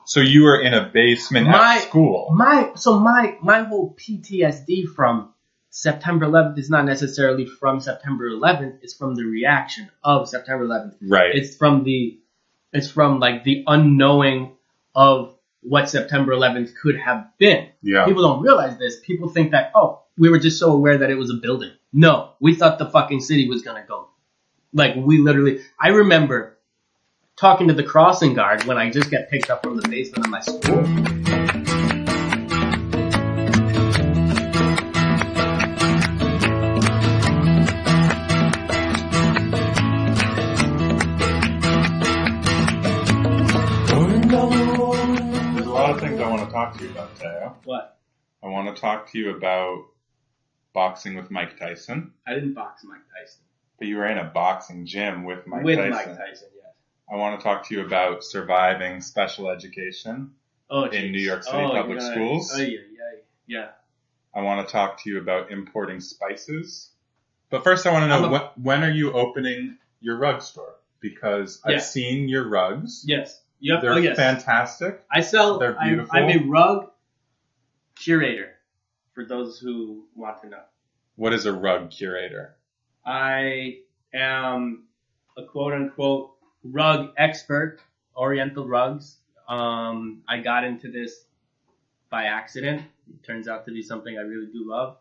So you were in a basement at school. My whole PTSD from September 11th is not necessarily from September 11th. It's from the reaction of September 11th. Right. It's from like the unknowing of what September 11th could have been. Yeah. People don't realize this. People think that, we were just so aware that it was a building. No, we thought the fucking city was going to go. Like, I remember talking to the crossing guard when I just get picked up from the basement of my school. There's a lot of things I want to talk to you about, Teo. What? I want to talk to you about boxing with Mike Tyson. I didn't box Mike Tyson. But you were in a boxing gym with Mike Tyson. With Mike Tyson, yes. I want to talk to you about surviving special education in New York City public schools. Oh, yeah. I want to talk to you about importing spices. But first I want to know, when are you opening your rug store? Because I've seen your rugs. Yes. Yep. They're fantastic. They're beautiful. I'm a rug curator, for those who want to know. What is a rug curator? I am a quote-unquote rug expert, Oriental rugs. I got into this by accident. It turns out to be something I really do love.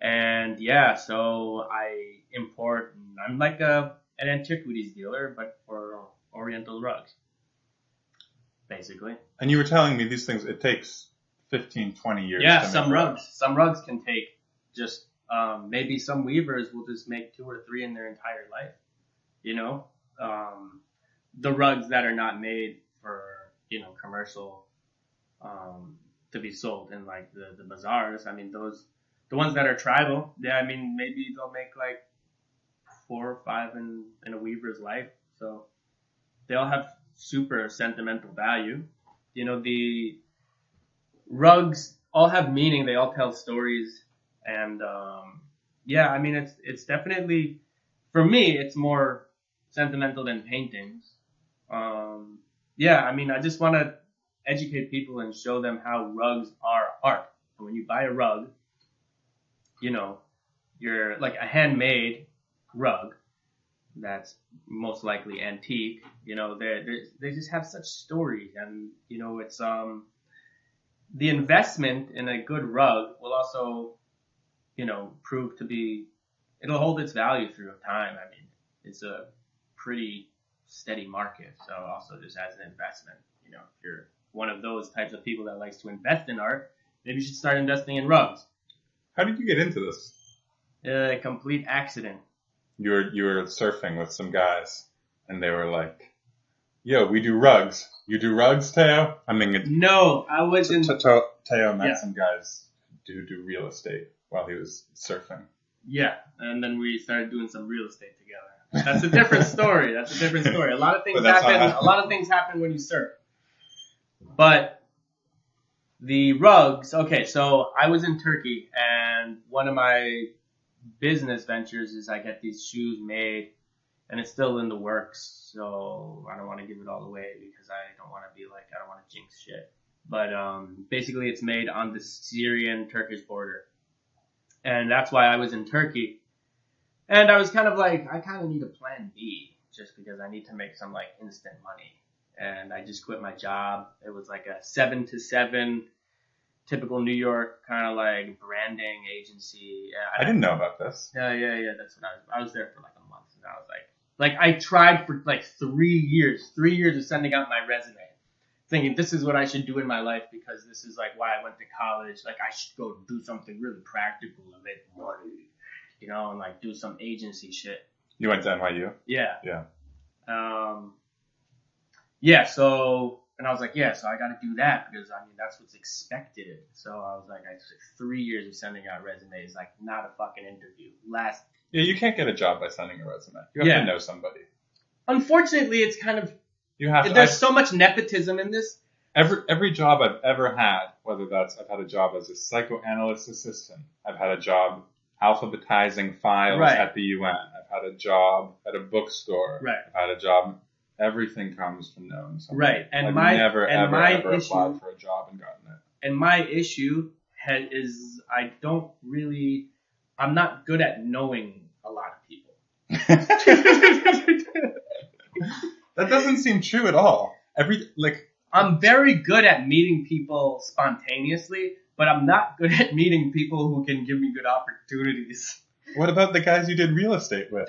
And so I import, I'm like an antiquities dealer, but for Oriental rugs, basically. And you were telling me these things, it takes 15, 20 years. Yeah, some rugs can take just, maybe some weavers will just make 2 or 3 in their entire life. You know, the rugs that are not made for, commercial, to be sold in like the bazaars. I mean, the ones that are tribal, maybe they'll make like 4 or 5 in a weaver's life. So they all have super sentimental value. The rugs all have meaning. They all tell stories. And, it's definitely, for me, it's more sentimental than paintings. I just want to educate people and show them how rugs are art. And when you buy a rug, you're like a handmade rug that's most likely antique. They just have such stories, and it's the investment in a good rug will also prove to be, it'll hold its value through time. I mean, it's a pretty steady market, so also just as an investment, if you're one of those types of people that likes to invest in art, maybe you should start investing in rugs. How did you get into this? A complete accident. You were surfing with some guys, and they were like, "Yo, we do rugs. You do rugs, Teo?" I mean, no, I wasn't. Teo met some guys who do real estate while he was surfing. Yeah, and then we started doing some real estate together. That's a different story. A lot of things happen. A lot of things happen when you surf. But the rugs. Okay, so I was in Turkey, and one of my business ventures is I get these shoes made, and it's still in the works. So I don't want to give it all away because I don't want to jinx shit. But basically, it's made on the Syrian-Turkish border. And that's why I was in Turkey. And I was kind of like, I kind of need a plan B just because I need to make some like instant money. And I just quit my job. It was like a 7 to 7 typical New York kind of like branding agency. I didn't know about this. Yeah. That's what I was there for like a month. And I was like I tried for like 3 years of sending out my resume, thinking this is what I should do in my life because this is like why I went to college. Like I should go do something really practical and make money, and like do some agency shit. You went to NYU? Yeah. Yeah. So, and I was like, so I got to do that because that's what's expected. So I was like, I took 3 years of sending out resumes, like not a fucking interview. Yeah, you can't get a job by sending a resume. You have to know somebody. Unfortunately, it's kind of, there's so much nepotism in this. Every job I've ever had, whether that's, I've had a job as a psychoanalyst assistant, I've had a job alphabetizing files at the UN, I've had a job at a bookstore, right. I've had a job Everything comes from knowing something. Right. And I've never ever issue, applied for a job and gotten it. And my issue is I'm not good at knowing a lot of people. That doesn't seem true at all. I'm very good at meeting people spontaneously, but I'm not good at meeting people who can give me good opportunities. What about the guys you did real estate with?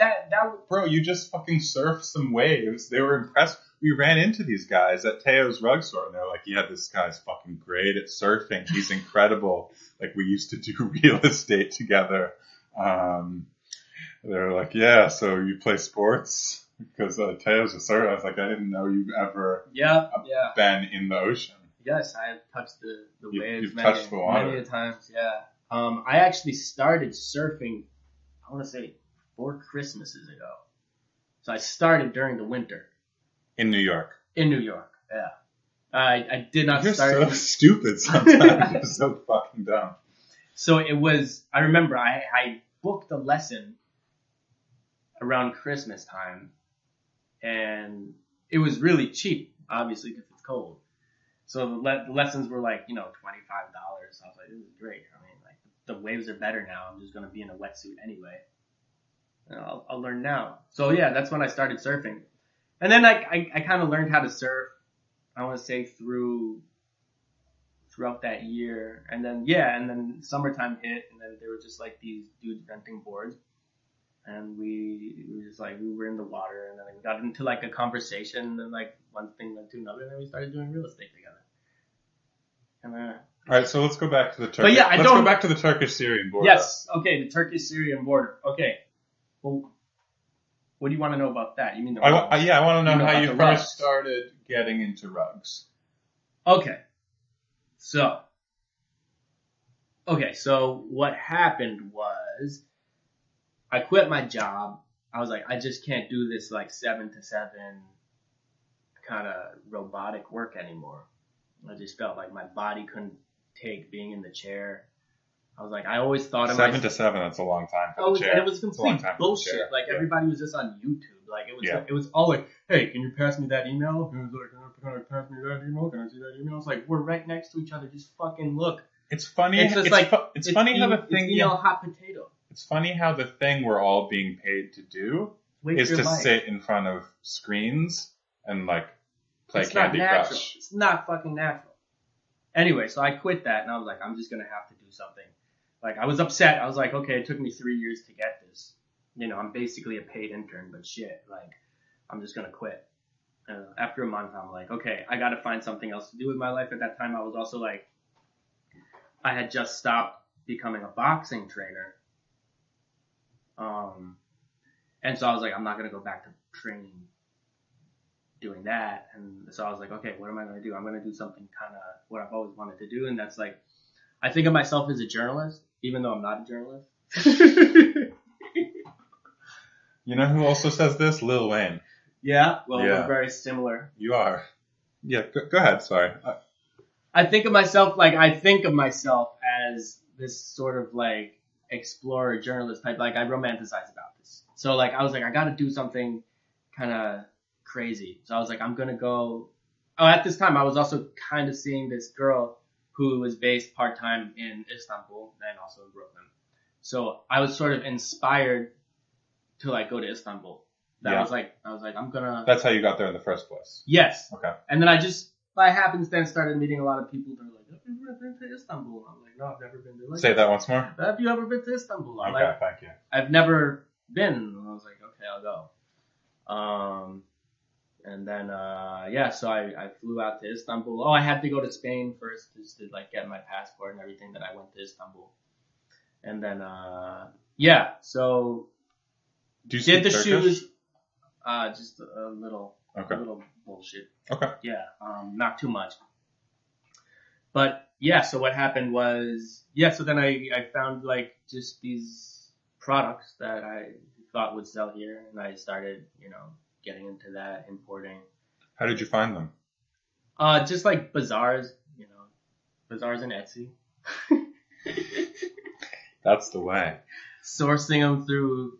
Bro, you just fucking surfed some waves. They were impressed. We ran into these guys at Teo's rug store, and they're like, yeah, this guy's fucking great at surfing. He's incredible. Like, we used to do real estate together. They're like, yeah, so you play sports? Because Teo's a surfer. I was like, I didn't know you've ever been in the ocean. Yes, I have touched the waves you've touched the water. Many times, yeah. I actually started surfing, I want to say, 4 Christmases ago. So I started during the winter. In New York. In New York, yeah. I did not start. You're so stupid sometimes. You're so fucking dumb. So it was, I remember I booked a lesson around Christmas time, and it was really cheap, obviously, because it's cold. So the lessons were like, $25. I was like, this is great. I mean, like, the waves are better now. I'm just going to be in a wetsuit anyway. And I'll learn now. So yeah, that's when I started surfing. And then I kind of learned how to surf, I want to say throughout that year. And then summertime hit, and then there were just like these dudes renting boards. And we were just like, we were in the water, and then we got into like a conversation, and then like one thing led to another, and then we started doing real estate together. And all right, so let's go back to the Turkish. But yeah, let's go back to the Turkish-Syrian border. Yes, okay, the Turkish-Syrian border. Okay, well, what do you want to know about that? You mean I want to know how you first started getting into rugs. Okay, so what happened was I quit my job. I was like, I just can't do this like 7 to 7 kind of robotic work anymore. I just felt like my body couldn't take being in the chair. I was like, I always thought of 7 to 7. That's a long time for the chair. And it was complete bullshit. Like everybody was just on YouTube. Like it was all like, hey, can you pass me that email? And it was like, can I pass me that email? Can I see that email? It's like, we're right next to each other. Just fucking look. It's funny. It's funny how the thing. Hot potato. It's funny how the thing we're all being paid to do is to sit in front of screens and like play Candy Crush. It's not fucking natural. Anyway, so I quit that, and I was like, I'm just gonna have to do something. Like, I was upset. I was like, okay, it took me 3 years to get this. I'm basically a paid intern, but shit, like, I'm just gonna quit. After a month, I'm like, okay, I gotta find something else to do with my life. At that time, I was also like, I had just stopped becoming a boxing trainer. And so I was like, I'm not gonna go back to training doing that. And so I was like, okay, what am I gonna do? I'm gonna do something kind of what I've always wanted to do, and that's like, I think of myself as a journalist, even though I'm not a journalist. You know who also says this? Lil Wayne. Yeah, well, we're very similar. You are. Yeah, go ahead, sorry. I think of myself as this sort of like explorer journalist type. Like, I romanticize about this. So like, I was like, I gotta do something kind of crazy. So I was like, I'm gonna go. Oh, at this time, I was also kind of seeing this girl who was based part-time in Istanbul and also in Brooklyn. So I was sort of inspired to like go to Istanbul. I was like, I'm gonna. That's how you got there in the first place. Yes. Okay. And then I just, by happenstance, started meeting a lot of people that were like, have you ever been to Istanbul? I'm like, no, I've never been to. Like, say that once more. Have you ever been to Istanbul? I'm okay, like, thank you. I've never been. And I was like, okay, I'll go. And then, so I flew out to Istanbul. Oh, I had to go to Spain first just to like get my passport and everything. Then I went to Istanbul. And then, so do you did the Turkish? shoes, just a little, okay. a little bullshit. Okay. Yeah, not too much. But yeah, so what happened was, so then I found like just these products that I thought would sell here, and I started, getting into that, importing. How did you find them? Just like bazaars, bazaars and Etsy. That's the way. Sourcing them through,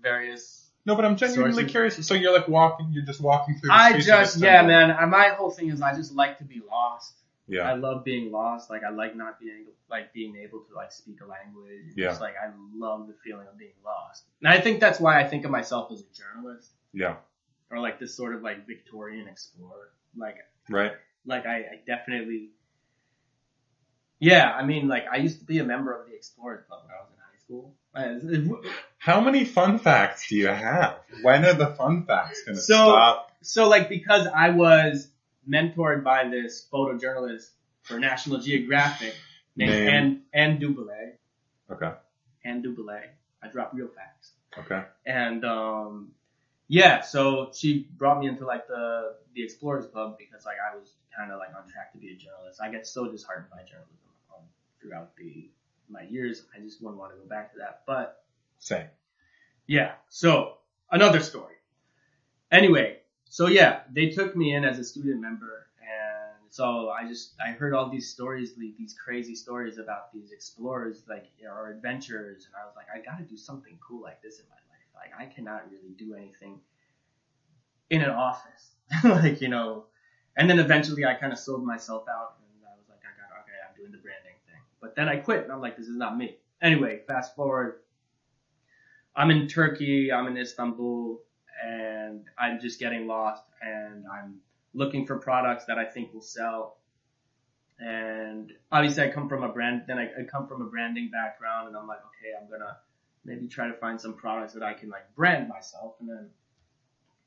various No, but I'm genuinely curious. So you're like you're just walking through the streets man. My whole thing is I just like to be lost. Yeah. I love being lost. Like, I like not being able to like speak a language. Yeah. Just like, I love the feeling of being lost. And I think that's why I think of myself as a journalist. Yeah. Or like this sort of like Victorian explorer. Like, right. Like I definitely, yeah, I mean, like, I used to be a member of the Explorers Club when I was in high school. How many fun facts do you have? When are the fun facts going to stop? So, like, because I was mentored by this photojournalist for National Geographic named Anne Dubélé. Okay. Anne Dubélé. I drop real facts. Okay. And, yeah, so she brought me into, like, the Explorers Club because, like, I was kind of, like, on track to be a journalist. I get so disheartened by journalism throughout my years. I just wouldn't want to go back to that. But same. Yeah. So another story. Anyway, so yeah, they took me in as a student member, and so I heard all these stories, these crazy stories about these explorers, like, or adventurers, and I was like, I got to do something cool like this in my life. Like, I cannot really do anything in an office, like, you know. And then eventually I kind of sold myself out, and I was like, I'm doing the branding thing. But then I quit, and I'm like, this is not me. Anyway, fast forward. I'm in Turkey, I'm in Istanbul, and I'm just getting lost, and I'm looking for products that I think will sell. And obviously I come from a branding background, and I'm like, okay, I'm gonna maybe try to find some products that I can like brand myself and then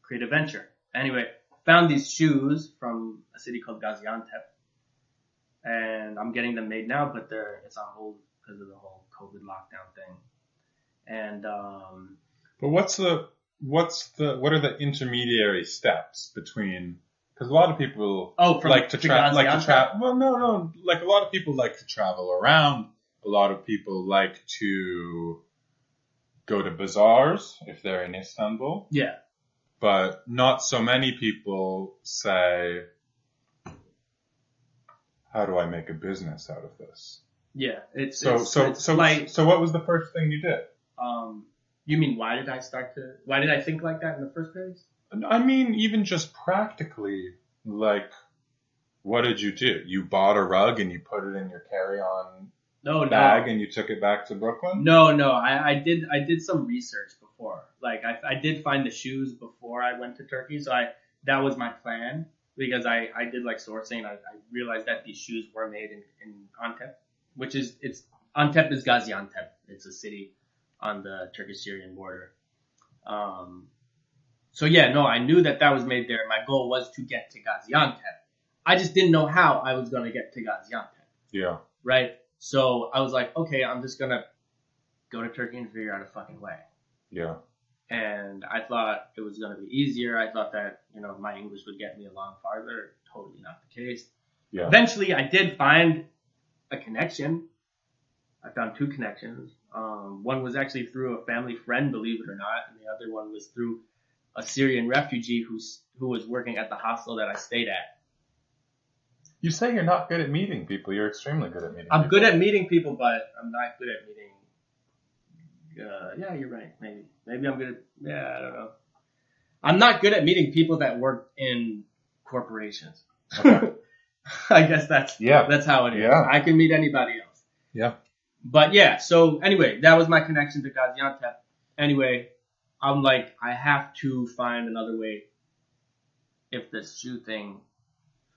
create a venture. Anyway, found these shoes from a city called Gaziantep, and I'm getting them made now, but it's on hold because of the whole COVID lockdown thing. And but what are the intermediary steps between? Because a lot of people like to travel. Well, no. Like, a lot of people like to travel around. A lot of people like to go to bazaars if they're in Istanbul. Yeah. But not so many people say, how do I make a business out of this? Yeah. So what was the first thing you did? You mean why did I think like that in the first place? I mean, even just practically, like, what did you do? You bought a rug and you put it in your carry-on bag and you took it back to Brooklyn? No. I did some research before. Like, I did find the shoes before I went to Turkey, so that was my plan, because I did like sourcing, and I realized that these shoes were made in Antep, Antep is Gaziantep. It's a city on the Turkish-Syrian border. So yeah, no, I knew that was made there. My goal was to get to Gaziantep. I just didn't know how I was going to get to Gaziantep. Yeah. Right? So I was like, okay, I'm just going to go to Turkey and figure out a fucking way. Yeah. And I thought it was going to be easier. I thought that, my English would get me along farther. Totally not the case. Yeah. Eventually, I did find a connection. I found two connections. One was actually through a family friend, believe it or not, and the other one was through a Syrian refugee who was working at the hostel that I stayed at. You say you're not good at meeting people. You're extremely good at meeting people. I'm good at meeting people, but I'm not good at meeting... yeah, you're right. Maybe I'm good at... Yeah, I don't know. I'm not good at meeting people that work in corporations. Okay. I guess that's how it is. Yeah. I can meet anybody else. Yeah. But yeah, so anyway, that was my connection to Gaziantep. Anyway, I'm like, I have to find another way if this shoe thing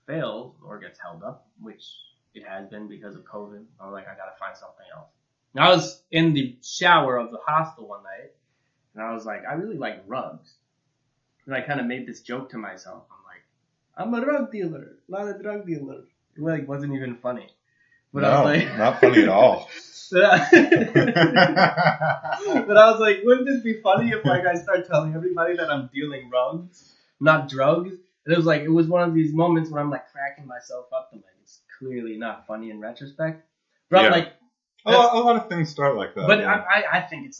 fails or gets held up, which it has been because of COVID. I'm like, I gotta find something else. And I was in the shower of the hostel one night, and I was like, I really like rugs. And I kind of made this joke to myself. I'm like, I'm a rug dealer, not a drug dealer. It like wasn't even funny. But I was like, not funny at all. But I was like, wouldn't this be funny if like I start telling everybody that I'm dealing rugs, not drugs? And it was one of these moments where I'm like cracking myself up and like it's clearly not funny in retrospect. But I'm like, a lot of things start like that. But yeah. I think it's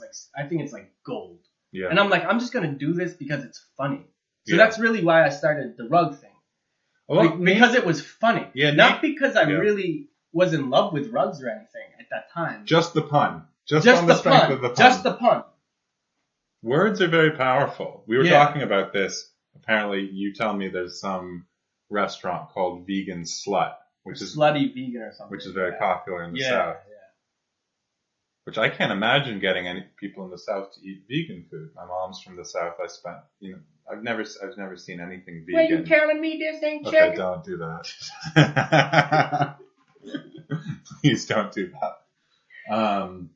like gold. Yeah. And I'm like, I'm just gonna do this because it's funny. So that's really why I started the rug thing. Because it was funny. Yeah. Not because I really was in love with rugs or anything at that time. Just the pun. Just on the strength of the pun. Just the pun. Words are very powerful. We were talking about this. Apparently, you tell me there's some restaurant called Vegan Slut, which is Slutty Vegan or something. Which is very popular in the South. Yeah. Which I can't imagine getting any people in the South to eat vegan food. My mom's from the South. I've never seen anything vegan. Well, you telling me this ain't chicken? Okay, don't do that. Please don't do that.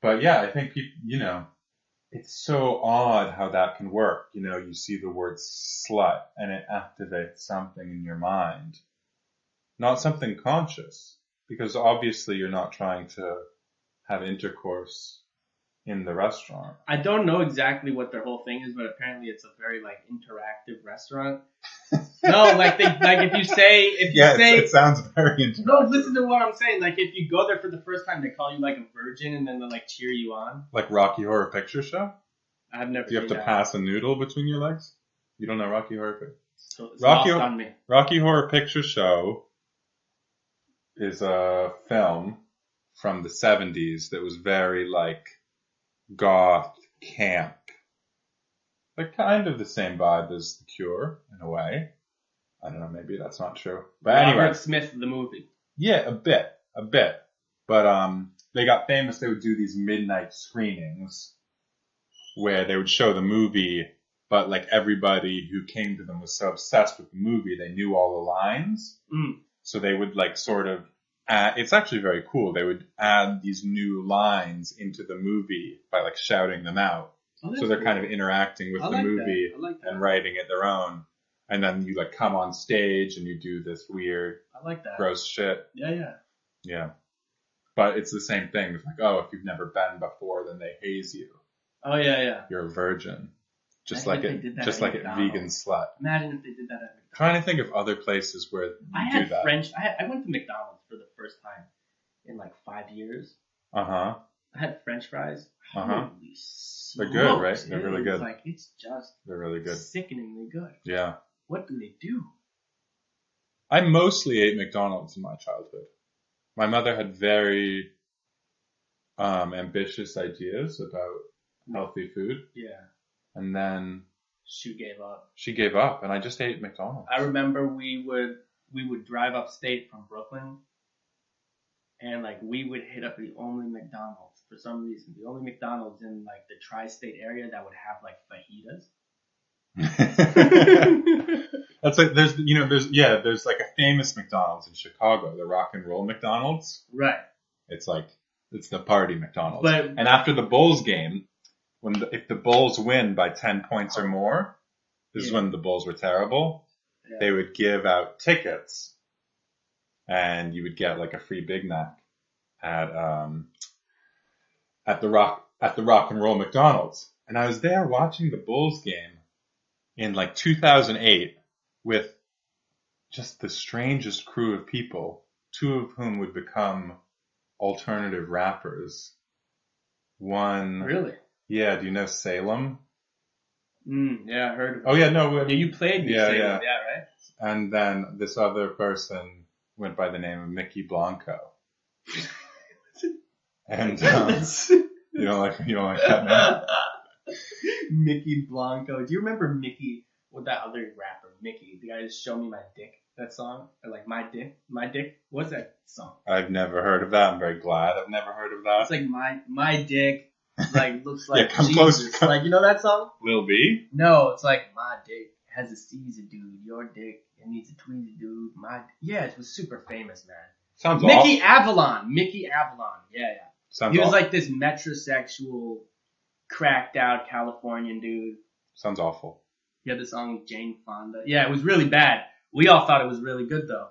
But yeah, I think people, it's so odd how that can work. You see the word slut and it activates something in your mind. Not something conscious, because obviously you're not trying to have intercourse in the restaurant. I don't know exactly what their whole thing is, but apparently it's a very interactive restaurant. No, if you say it sounds very interesting. No, listen to what I'm saying. If you go there for the first time, they call you a virgin, and then they cheer you on. Like Rocky Horror Picture Show. I've never. Do you have to pass a noodle between your legs? You don't know Rocky Horror Picture? So it's lost on me. Rocky Horror Picture Show is a film from the 70s that was very goth camp. Kind of the same vibe as The Cure in a way. I don't know, maybe that's not true. But anyway. Robert Smith, the movie. Yeah, a bit. But they got famous. They would do these midnight screenings where they would show the movie, but everybody who came to them was so obsessed with the movie, they knew all the lines. So they would sort of add, it's actually very cool. They would add these new lines into the movie by shouting them out. Oh, so they're cool. Kind of interacting with the movie and writing it their own. And then you come on stage and you do this weird, gross shit. Yeah. But it's the same thing. It's if you've never been before, then they haze you. Oh yeah. You're a virgin. Just like at Vegan Slut. Imagine if they did that at McDonald's. Trying to think of other places where you do that. I went to McDonald's for the first time in 5 years. Uh-huh. I had French fries. Uh-huh. Holy smokes, they're good, right? They're really good. It's just they're really good. Sickeningly good. Yeah. What do they do? I mostly ate McDonald's in my childhood. My mother had very ambitious ideas about healthy food. Yeah. And then she gave up. She gave up, and I just ate McDonald's. I remember we would drive upstate from Brooklyn, and we would hit up the only McDonald's for some reason. The only McDonald's in the tri-state area that would have fajitas. That's there's a famous McDonald's in Chicago, the Rock and Roll McDonald's. Right. It's it's the party McDonald's. And after the Bulls game, if the Bulls win by 10 points or more, this is when the Bulls were terrible. Yeah. They would give out tickets, and you would get a free Big Mac at the Rock and Roll McDonald's. And I was there watching the Bulls game in 2008 with just the strangest crew of people, two of whom would become alternative rappers. One. Really? Yeah, do you know Salem? Yeah, I heard of it. Oh, yeah, no. Yeah, you played me Salem, yeah, right? And then this other person went by the name of Mickey Blanco. And you don't like that name? Mickey Blanco. Do you remember Mickey, with that other rapper, Mickey? The guy just Show Me My Dick, that song? Or My Dick? What's that song? I've never heard of that. I'm very glad I've never heard of that. It's my dick. Looks like come Jesus. Close. You know that song? Lil B? No, it's my dick has a Caesar, dude. Your dick, it needs a tweezer, dude. It was super famous, man. Sounds Mickey awful. Mickey Avalon. Yeah. Sounds he was awful. this metrosexual, cracked out Californian dude. Sounds awful. He had the song Jane Fonda. Yeah, it was really bad. We all thought it was really good, though.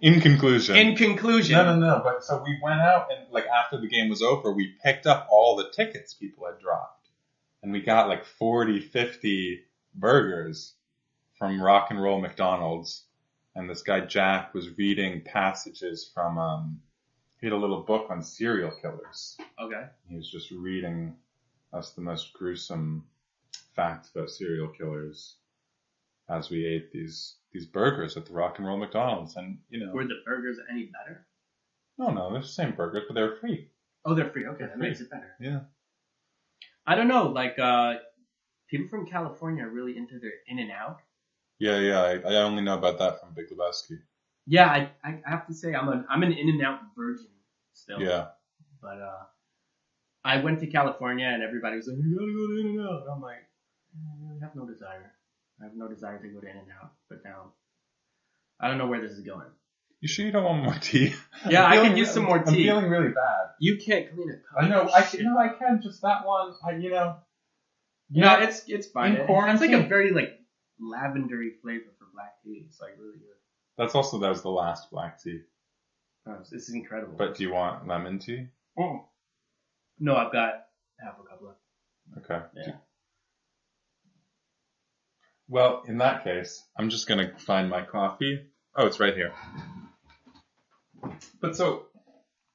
In conclusion. No. But so we went out and after the game was over, we picked up all the tickets people had dropped. And we got 40, 50 burgers from Rock and Roll McDonald's. And this guy Jack was reading passages from, he had a little book on serial killers. Okay. He was just reading us the most gruesome facts about serial killers as we ate these burgers at the Rock and Roll McDonald's. And, Were the burgers any better? No, they're the same burgers, but they were free. Oh, they're free. Okay, that makes it better. Yeah. I don't know, like, people from California are really into their In-N-Out. Yeah. I only know about that from Big Lebowski. Yeah, I have to say I'm an In-N-Out virgin still. Yeah. But I went to California and everybody was like, you gotta go to In-N-Out. And I'm like, I have no desire. I have no desire to go to In-N-Out. But now, I don't know where this is going. You sure you don't want more tea? Yeah, I could use some more tea. I'm feeling really bad. You can't clean a cup. I know. I can. Just that one. No, it's fine. In quarantine, it's like a very like lavendery flavor for black tea. It's like really good. That was the last black tea. Oh, this is incredible. But do you want lemon tea? Oh. No, I've got half a couple of. Okay. Yeah. Well, in that case, I'm just gonna find my coffee. Oh, it's right here. But so,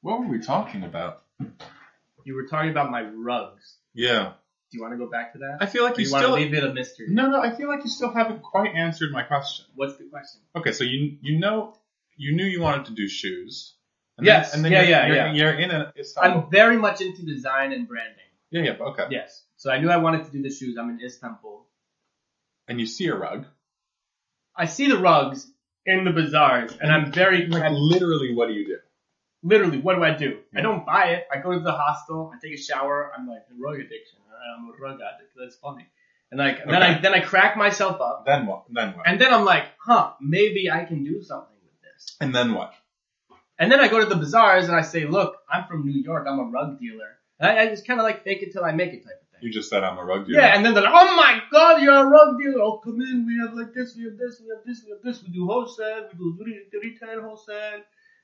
what were we talking about? You were talking about my rugs. Yeah. Do you want to go back to that? I feel like you want to leave it a mystery. No. I feel like you still haven't quite answered my question. What's the question? Okay, so you knew you wanted to do shoes. And Yes. Then, You're in Istanbul. I'm very much into design and branding. Yeah. Okay. Yes. So I knew I wanted to do the shoes. I'm in Istanbul. And you see a rug. I see the rugs in the bazaars, and I'm very literally. What do you do? Literally, what do I do? Yeah. I don't buy it. I go to the hostel. I take a shower. I'm like, rug addiction. I'm a rug addict. That's funny. And then I crack myself up. Then what? And then I'm like, maybe I can do something with this. And then what? And then I go to the bazaars and I say, look, I'm from New York. I'm a rug dealer. And I just kind of like fake it till I make it type of thing. You just said I'm a rug dealer. Yeah, and then they're like, oh my God, you're a rug dealer. Oh, come in. We have like this. We have this. We have this. We have this. We do wholesale. We do retail wholesale.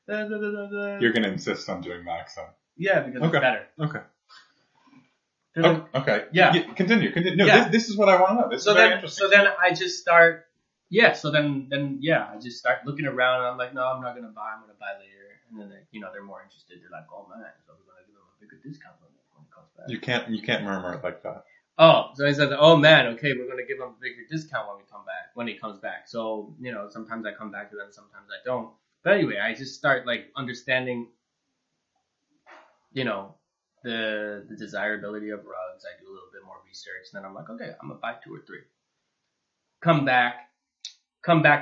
You're going to insist on doing the accent. Yeah, because it's better. Okay. Okay. Yeah. Continue. No, yeah. This is what I want to know. This is very interesting. So then I just start, so then I just start looking around and I'm like, no, I'm not going to buy. I'm going to buy later. And then they're more interested. They're like, oh man, so we're going to give them a bigger discount when it comes back. You can't murmur it like that. Oh, so I said, oh man, okay, we're going to give them a bigger discount when he comes back. So, sometimes I come back to them, sometimes I don't. But anyway, I just start like understanding, the desirability of rugs. I do a little bit more research, and then I'm like, okay, I'm gonna buy 2 or 3. Come back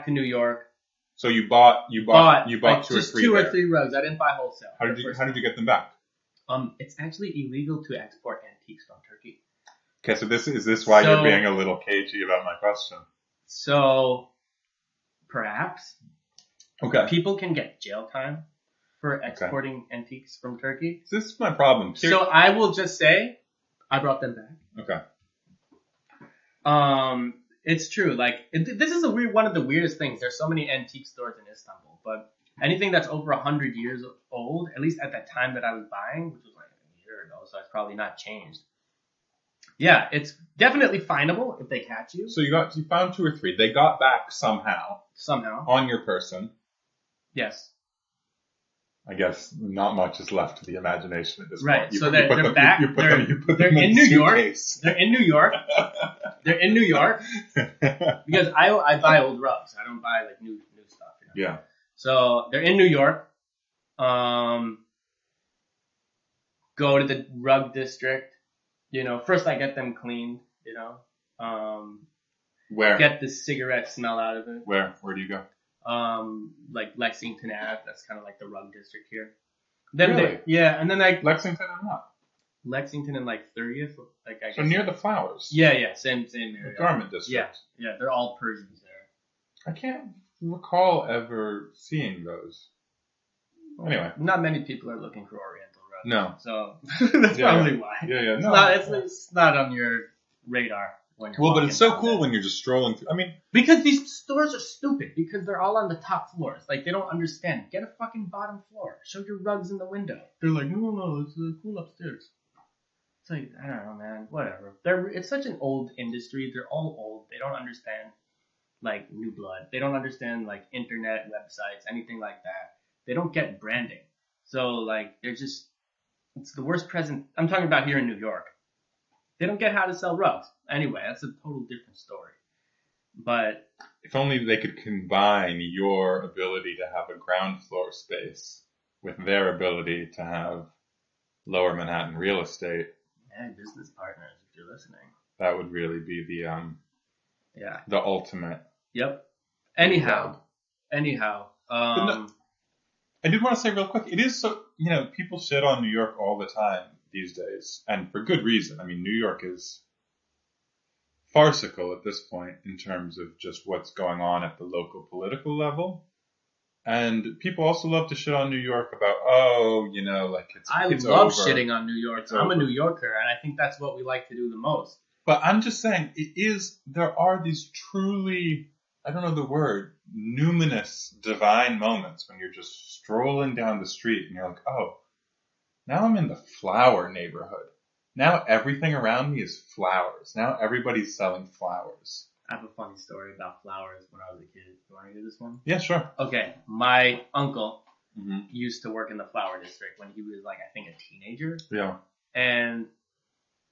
to New York. So you bought like 2 or 3 2 or 3 rugs. I didn't buy wholesale. How did you get them back? It's actually illegal to export antiques from Turkey. Okay, so is this why you're being a little cagey about my question? So perhaps people can get jail time for exporting antiques from Turkey. This is my problem. So I will just say, I brought them back. Okay. It's true. Like this is one of the weirdest things. There's so many antique stores in Istanbul, but anything that's over 100 years old, at least at that time that I was buying, which was like a year ago, so it's probably not changed. Yeah, it's definitely findable if they catch you. So you found 2 or 3. They got back somehow on your person. Yes. I guess not much is left to the imagination at this point. Right. So they're back. They're in New York. They're in New York. They're in New York because I buy old rugs. I don't buy like new stuff. Yeah. So they're in New York. Go to the rug district. First I get them cleaned. Where? Get the cigarette smell out of it. Where do you go? Like Lexington Ave. That's kind of like the rug district here. Then really? And then like Lexington and what? Lexington and like 30th, like I guess. So near the flowers. Yeah, same area. The garment district. Yeah, they're all Persians there. I can't recall ever seeing those. Anyway, not many people are looking for Oriental rugs. No, so that's probably why. Yeah. No, it's not on your radar when you're. Well, but it's so cool when you're just strolling through. I mean, because these stores are stupid because they're all on the top floors. Like they don't understand. Get a fucking bottom floor. Show your rugs in the window. They're like, no, it's cool upstairs. It's like, I don't know, man. Whatever. It's such an old industry. They're all old. They don't understand like new blood. They don't understand like internet websites, anything like that. They don't get branding. So like it's the worst present. I'm talking about here in New York. They don't get how to sell rugs. Anyway, that's a total different story. But if only they could combine your ability to have a ground floor space with their ability to have Lower Manhattan real estate. Yeah, business partners, if you're listening. That would really be the ultimate. Yep. Anyhow. No, I did want to say real quick, it is so, people shit on New York all the time these days, and for good reason. I mean, New York is farcical at this point in terms of just what's going on at the local political level. And people also love to shit on New York about, it's I love shitting on New York. I'm a New Yorker, and I think that's what we like to do the most. But I'm just saying, there are these truly, I don't know the word, numinous, divine moments when you're just strolling down the street and you're like, oh, now I'm in the flower neighborhood. Now everything around me is flowers. Now everybody's selling flowers. I have a funny story about flowers when I was a kid. You want to hear this one? Yeah, sure. Okay, my uncle used to work in the flower district when he was like, I think, a teenager. Yeah. And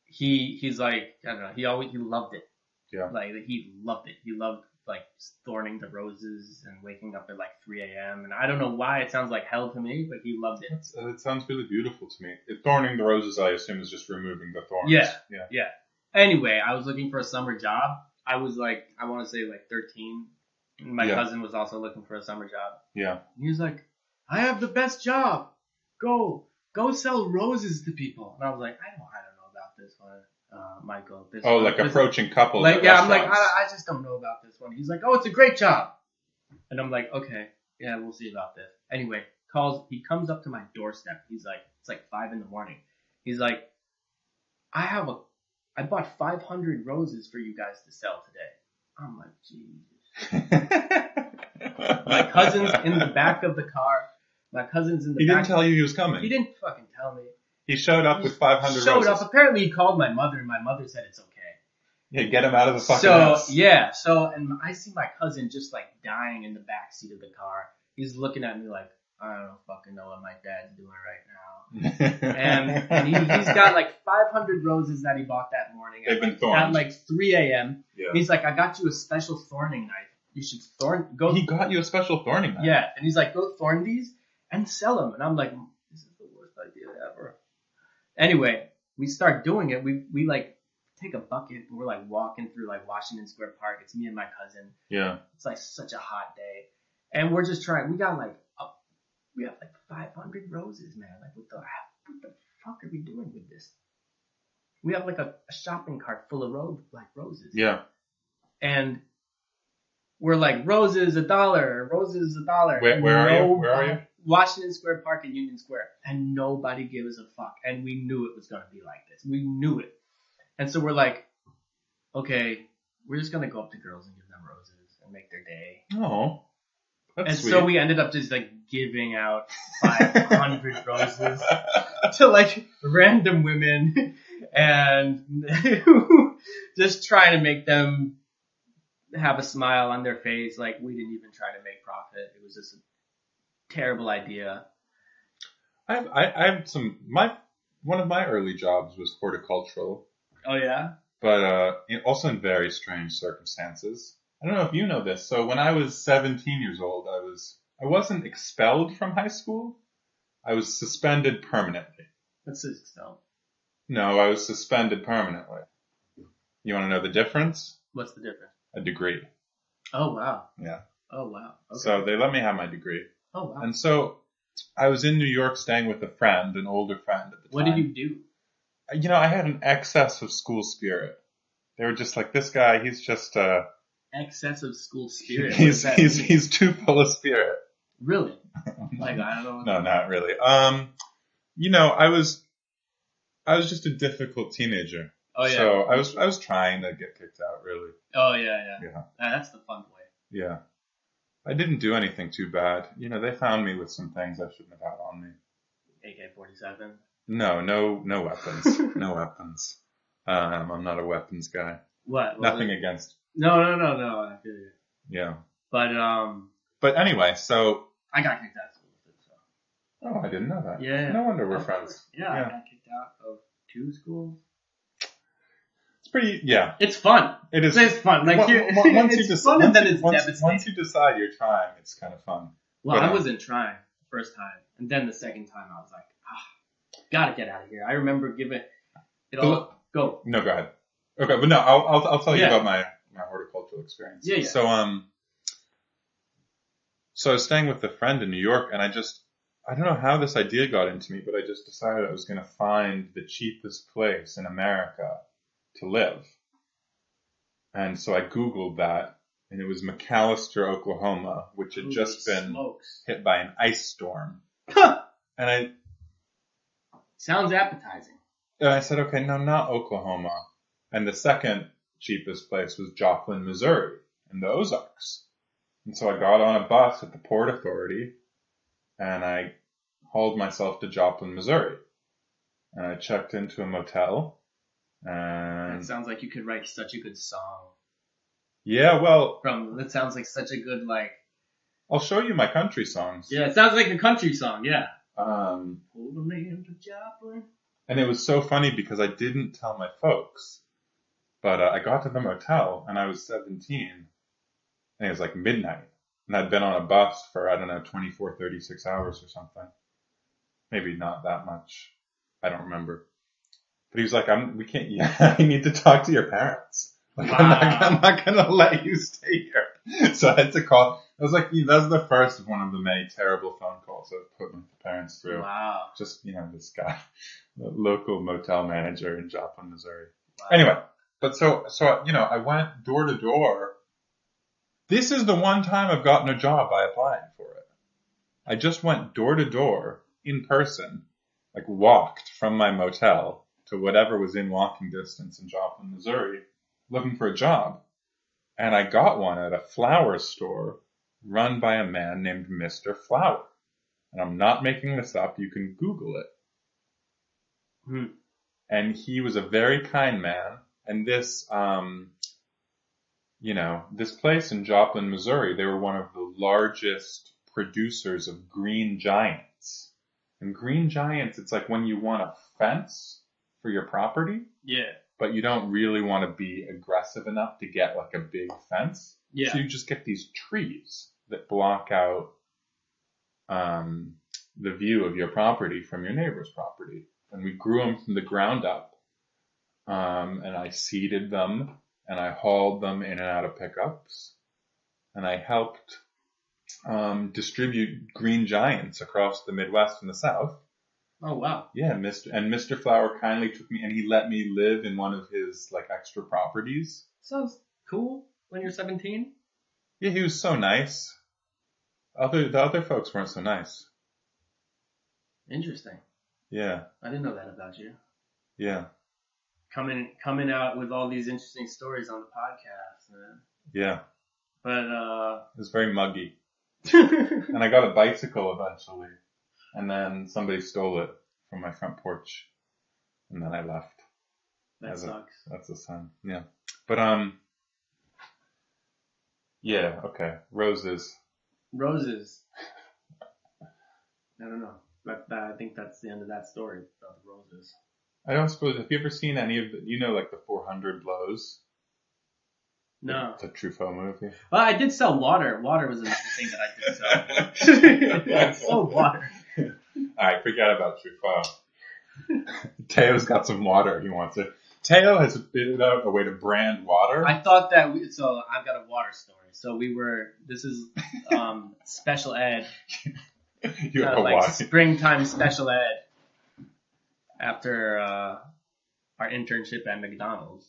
he's like, I don't know, he loved it. Yeah. Like, he loved it. He loved, like, thorning the roses and waking up at, like, 3 a.m. And I don't know why it sounds like hell to me, but he loved it. It sounds really beautiful to me. Thorning the roses, I assume, is just removing the thorns. Yeah. Anyway, I was looking for a summer job. I was, like, I want to say, like, 13. And my cousin was also looking for a summer job. Yeah. And he was like, I have the best job. Go sell roses to people. And I was like, I don't know about this one, Michael. Approaching couples. Like, yeah, I'm like, I just don't know about this one. He's like, oh, it's a great job. And I'm like, okay, yeah, we'll see about this. Anyway, he comes up to my doorstep. He's like, it's like 5 a.m. He's like, I bought 500 roses for you guys to sell today. I'm like, Jesus. My cousin's in the back of the car. He didn't tell you he was coming. He didn't fucking tell me. He showed up with 500 roses. Apparently he called my mother, and my mother said it's okay. Yeah, get him out of the fucking house. And I see my cousin just like dying in the back seat of the car. He's looking at me like, I don't fucking know what my dad's doing right now. and he's got like 500 roses that he bought that morning at like 3 a.m. Yeah. He's like, I got you a special thorning knife. You should He got you a special thorning knife? Yeah, and he's like, go thorn these and sell them. And I'm like, this is the worst idea ever. Anyway, we start doing it. We like take a bucket and we're like walking through like Washington Square Park. It's me and my cousin. Yeah. It's like such a hot day. And we're just trying. We have like 500 roses, man. Like what the fuck are we doing with this? We have like a shopping cart full of roses. Yeah. And we're like, roses $1, roses $1. Where are you? Washington Square Park and Union Square. And nobody gives a fuck. And we knew it was going to be like this. We knew it. And so we're like, okay, we're just going to go up to girls and give them roses and make their day. Oh, that's sweet. So we ended up just like giving out 500 roses to like random women and just trying to make them have a smile on their face. Like, we didn't even try to make profit. It was just a terrible idea. I have one of my early jobs was horticultural. Oh yeah? But also in very strange circumstances. I don't know if you know this. So when I was 17 years old, I wasn't expelled from high school. I was suspended permanently. What's expelled? No, I was suspended permanently. You want to know the difference? What's the difference? A degree. Oh, wow. Yeah. Oh, wow. Okay. So they let me have my degree. Oh, wow. And so I was in New York staying with a friend, an older friend at the time. What did you do? I had an excess of school spirit. They were just like, this guy, he's just excess of school spirit? He's too full of spirit. Really? Like, I don't know. No, not really. I was just a difficult teenager. Oh, yeah. So I was trying to get kicked out, really. Oh, yeah. That's the fun way. Yeah. I didn't do anything too bad. They found me with some things I shouldn't have had on me. AK-47? No weapons. No weapons. I'm not a weapons guy. What? Nothing against. No. I feel you. Yeah. But anyway, so. I got kicked out of school, so. Oh, I didn't know that. Yeah. No wonder we're friends. Yeah, I got kicked out of 2 schools. It's pretty, yeah. It's fun. It is. It's fun. Like, once you decide you're trying, it's kind of fun. Well, I wasn't trying the first time. And then the second time I was like, gotta get out of here. I remember giving it all. Go. No, go ahead. Okay, but no, I'll tell you about my horticultural experience. Yeah. So I was staying with a friend in New York, and I don't know how this idea got into me, but I just decided I was going to find the cheapest place in America to live. And so I Googled that, and it was McAlester, Oklahoma, which had just been hit by an ice storm. And sounds appetizing. And I said, okay, no, not Oklahoma. And the second cheapest place was Joplin, Missouri, in the Ozarks. And so I got on a bus at the Port Authority, and I hauled myself to Joplin, Missouri. And I checked into a motel. And that sounds like you could write such a good song. Yeah, well... That sounds like such a good, like... I'll show you my country songs. Yeah, it sounds like a country song, yeah. Pull me into Joplin. And it was so funny because I didn't tell my folks. But I got to the motel, and I was 17, and it was like midnight. And I'd been on a bus for, 24, 36 hours or something. Maybe not that much. I don't remember. But he was like, I need to talk to your parents. Like, wow. I'm not going to let you stay here. So I had to call. It was like, that was the first of one of the many terrible phone calls I've put my parents through. Wow. Just, this guy, the local motel manager in Joplin, Missouri. Wow. Anyway, but so, I went door to door. This is the one time I've gotten a job by applying for it. I just went door to door in person, like walked from my motel to whatever was in walking distance in Joplin, Missouri, looking for a job. And I got one at a flower store run by a man named Mr. Flower. And I'm not making this up. You can Google it. And he was a very kind man. And this, this place in Joplin, Missouri, they were one of the largest producers of green giants. And green giants, it's like when you want a fence for your property. Yeah. But you don't really want to be aggressive enough to get like a big fence. Yeah. So you just get these trees that block out the view of your property from your neighbor's property. And we grew them from the ground up. And I seeded them, and I hauled them in and out of pickups. And I helped distribute green giants across the Midwest and the South. Oh, wow. Yeah, Mr. Flower kindly took me, and he let me live in one of his, like, extra properties. Sounds cool when you're 17. Yeah, he was so nice. The other folks weren't so nice. Interesting. Yeah. I didn't know that about you. Yeah. Coming out with all these interesting stories on the podcast, man. Yeah. But, it was very muggy. And I got a bicycle eventually. And then somebody stole it from my front porch. And then I left. That sucks. That's a sign. Yeah. But, yeah, okay. Roses. I don't know. But I think that's the end of that story about the roses. I don't suppose, have you ever seen any of like the 400 Blows? No. It's a Truffaut movie. Well, I did sell water. Water was another thing that I did sell. I sold water. Alright, forget about Truffaut. Teo's got some water he wants it. Teo has figured out a way to brand water. I thought that, so I've got a water story. So this is special ed. You have like springtime special ed after our internship at McDonald's.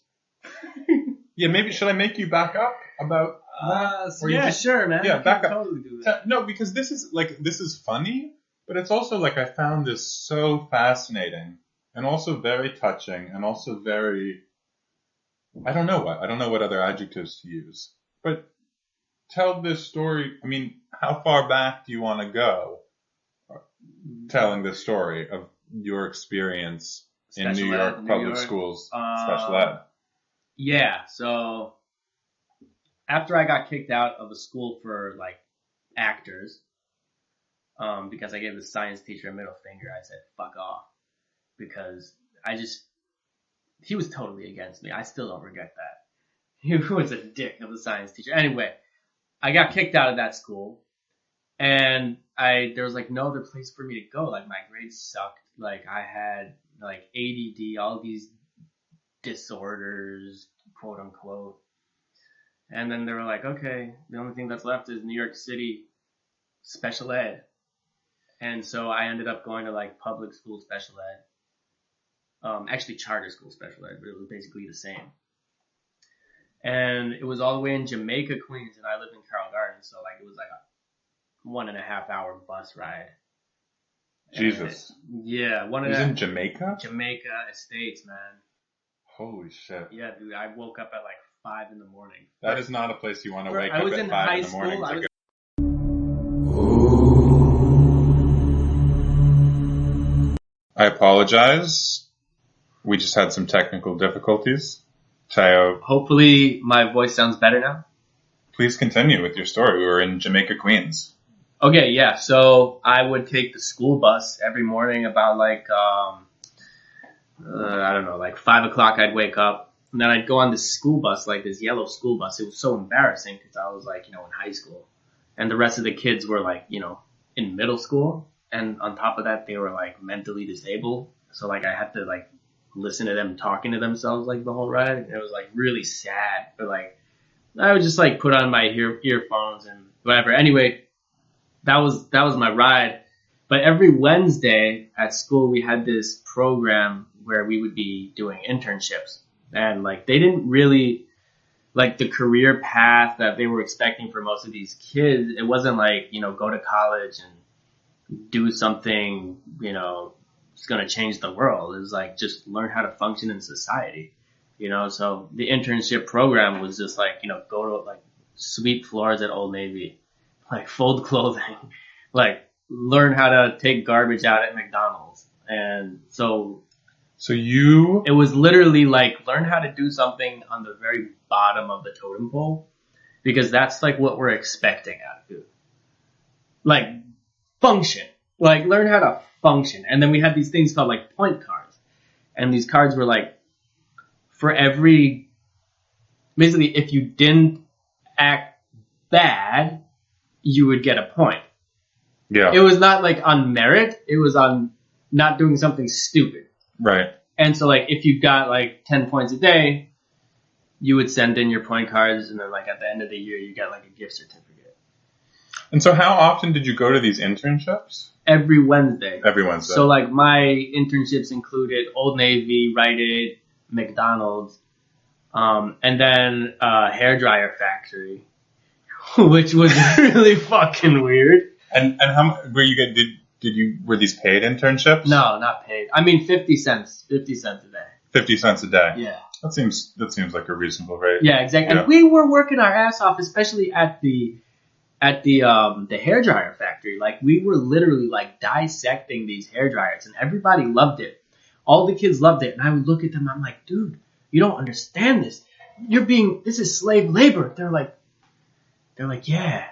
Yeah, maybe should I make you back up about that? Sure, man. Yeah, back up. Totally do that. No, because this is funny, but it's also like I found this so fascinating and also very touching and also very I don't know what other adjectives to use. But tell this story. I mean, how far back do you want to go telling this story of your experience in New York public schools, special ed? Yeah, so after I got kicked out of a school for like actors, because I gave the science teacher a middle finger, I said, fuck off. Because he was totally against me. I still don't regret that. He was a dick of a science teacher. Anyway, I got kicked out of that school, and there was like no other place for me to go. Like my grades sucked. like I had like ADD, all these disorders, quote unquote. And then they were like, okay, the only thing that's left is New York City special ed. And so I ended up going to like public school special ed. Actually charter school special ed, but it was basically the same. And it was all the way in Jamaica, Queens, and I lived in Carroll Gardens, so like it was like a 1.5 hour bus ride. Jesus. Yeah, It was in Jamaica? Jamaica Estates, man. Holy shit. Yeah, dude, I woke up at like 5 in the morning. That is not a place you want to wake I up was at in 5 high in the morning school, to go. I apologize. We just had some technical difficulties. Teo, Hopefully my voice sounds better now. please continue with your story. We were in Jamaica, Queens. Okay, yeah, so I would take the school bus every morning about like, I don't know, like 5 o'clock I'd wake up. And then I'd go on this school bus, like this yellow school bus. It was so embarrassing because I was like, in high school. And the rest of the kids were like, in middle school. And on top of that, they were like mentally disabled. So like I had to like listen to them talking to themselves like the whole ride. And it was like really sad. But like I would just like put on my earphones and whatever. Anyway, that was my ride. But every Wednesday at school, we had this program where we would be doing internships. And like they didn't really like the career path that they were expecting for most of these kids. It wasn't like, go to college and do something, it's going to change the world. It was like just learn how to function in society, So the internship program was just like, go to like sweep floors at Old Navy, like fold clothing, like learn how to take garbage out at McDonald's. And so it was literally like learn how to do something on the very bottom of the totem pole, because that's like what we're expecting out of you. Like function, like learn how to function. And then we had these things called like point cards, and these cards were like for every, basically if you didn't act bad, you would get a point. Yeah. It was not like on merit, it was on not doing something stupid. Right. And so like if you got like 10 points a day, you would send in your point cards, and then like at the end of the year you get like a gift certificate. And so how often did you go to these internships? Every Wednesday. Every Wednesday. So like my internships included Old Navy, Rite Aid, McDonald's, and then a hairdryer factory, which was really fucking weird. And how were you get were these paid internships? No, not paid. I mean 50 cents a day. 50 cents a day. Yeah. That seems like a reasonable rate. Yeah, exactly. Yeah. And we were working our ass off, especially at the hairdryer factory. Like we were literally like dissecting these hairdryers, and everybody loved it. All the kids loved it, and I would look at them. I'm like, dude, you don't understand this. This is slave labor. They're like, yeah,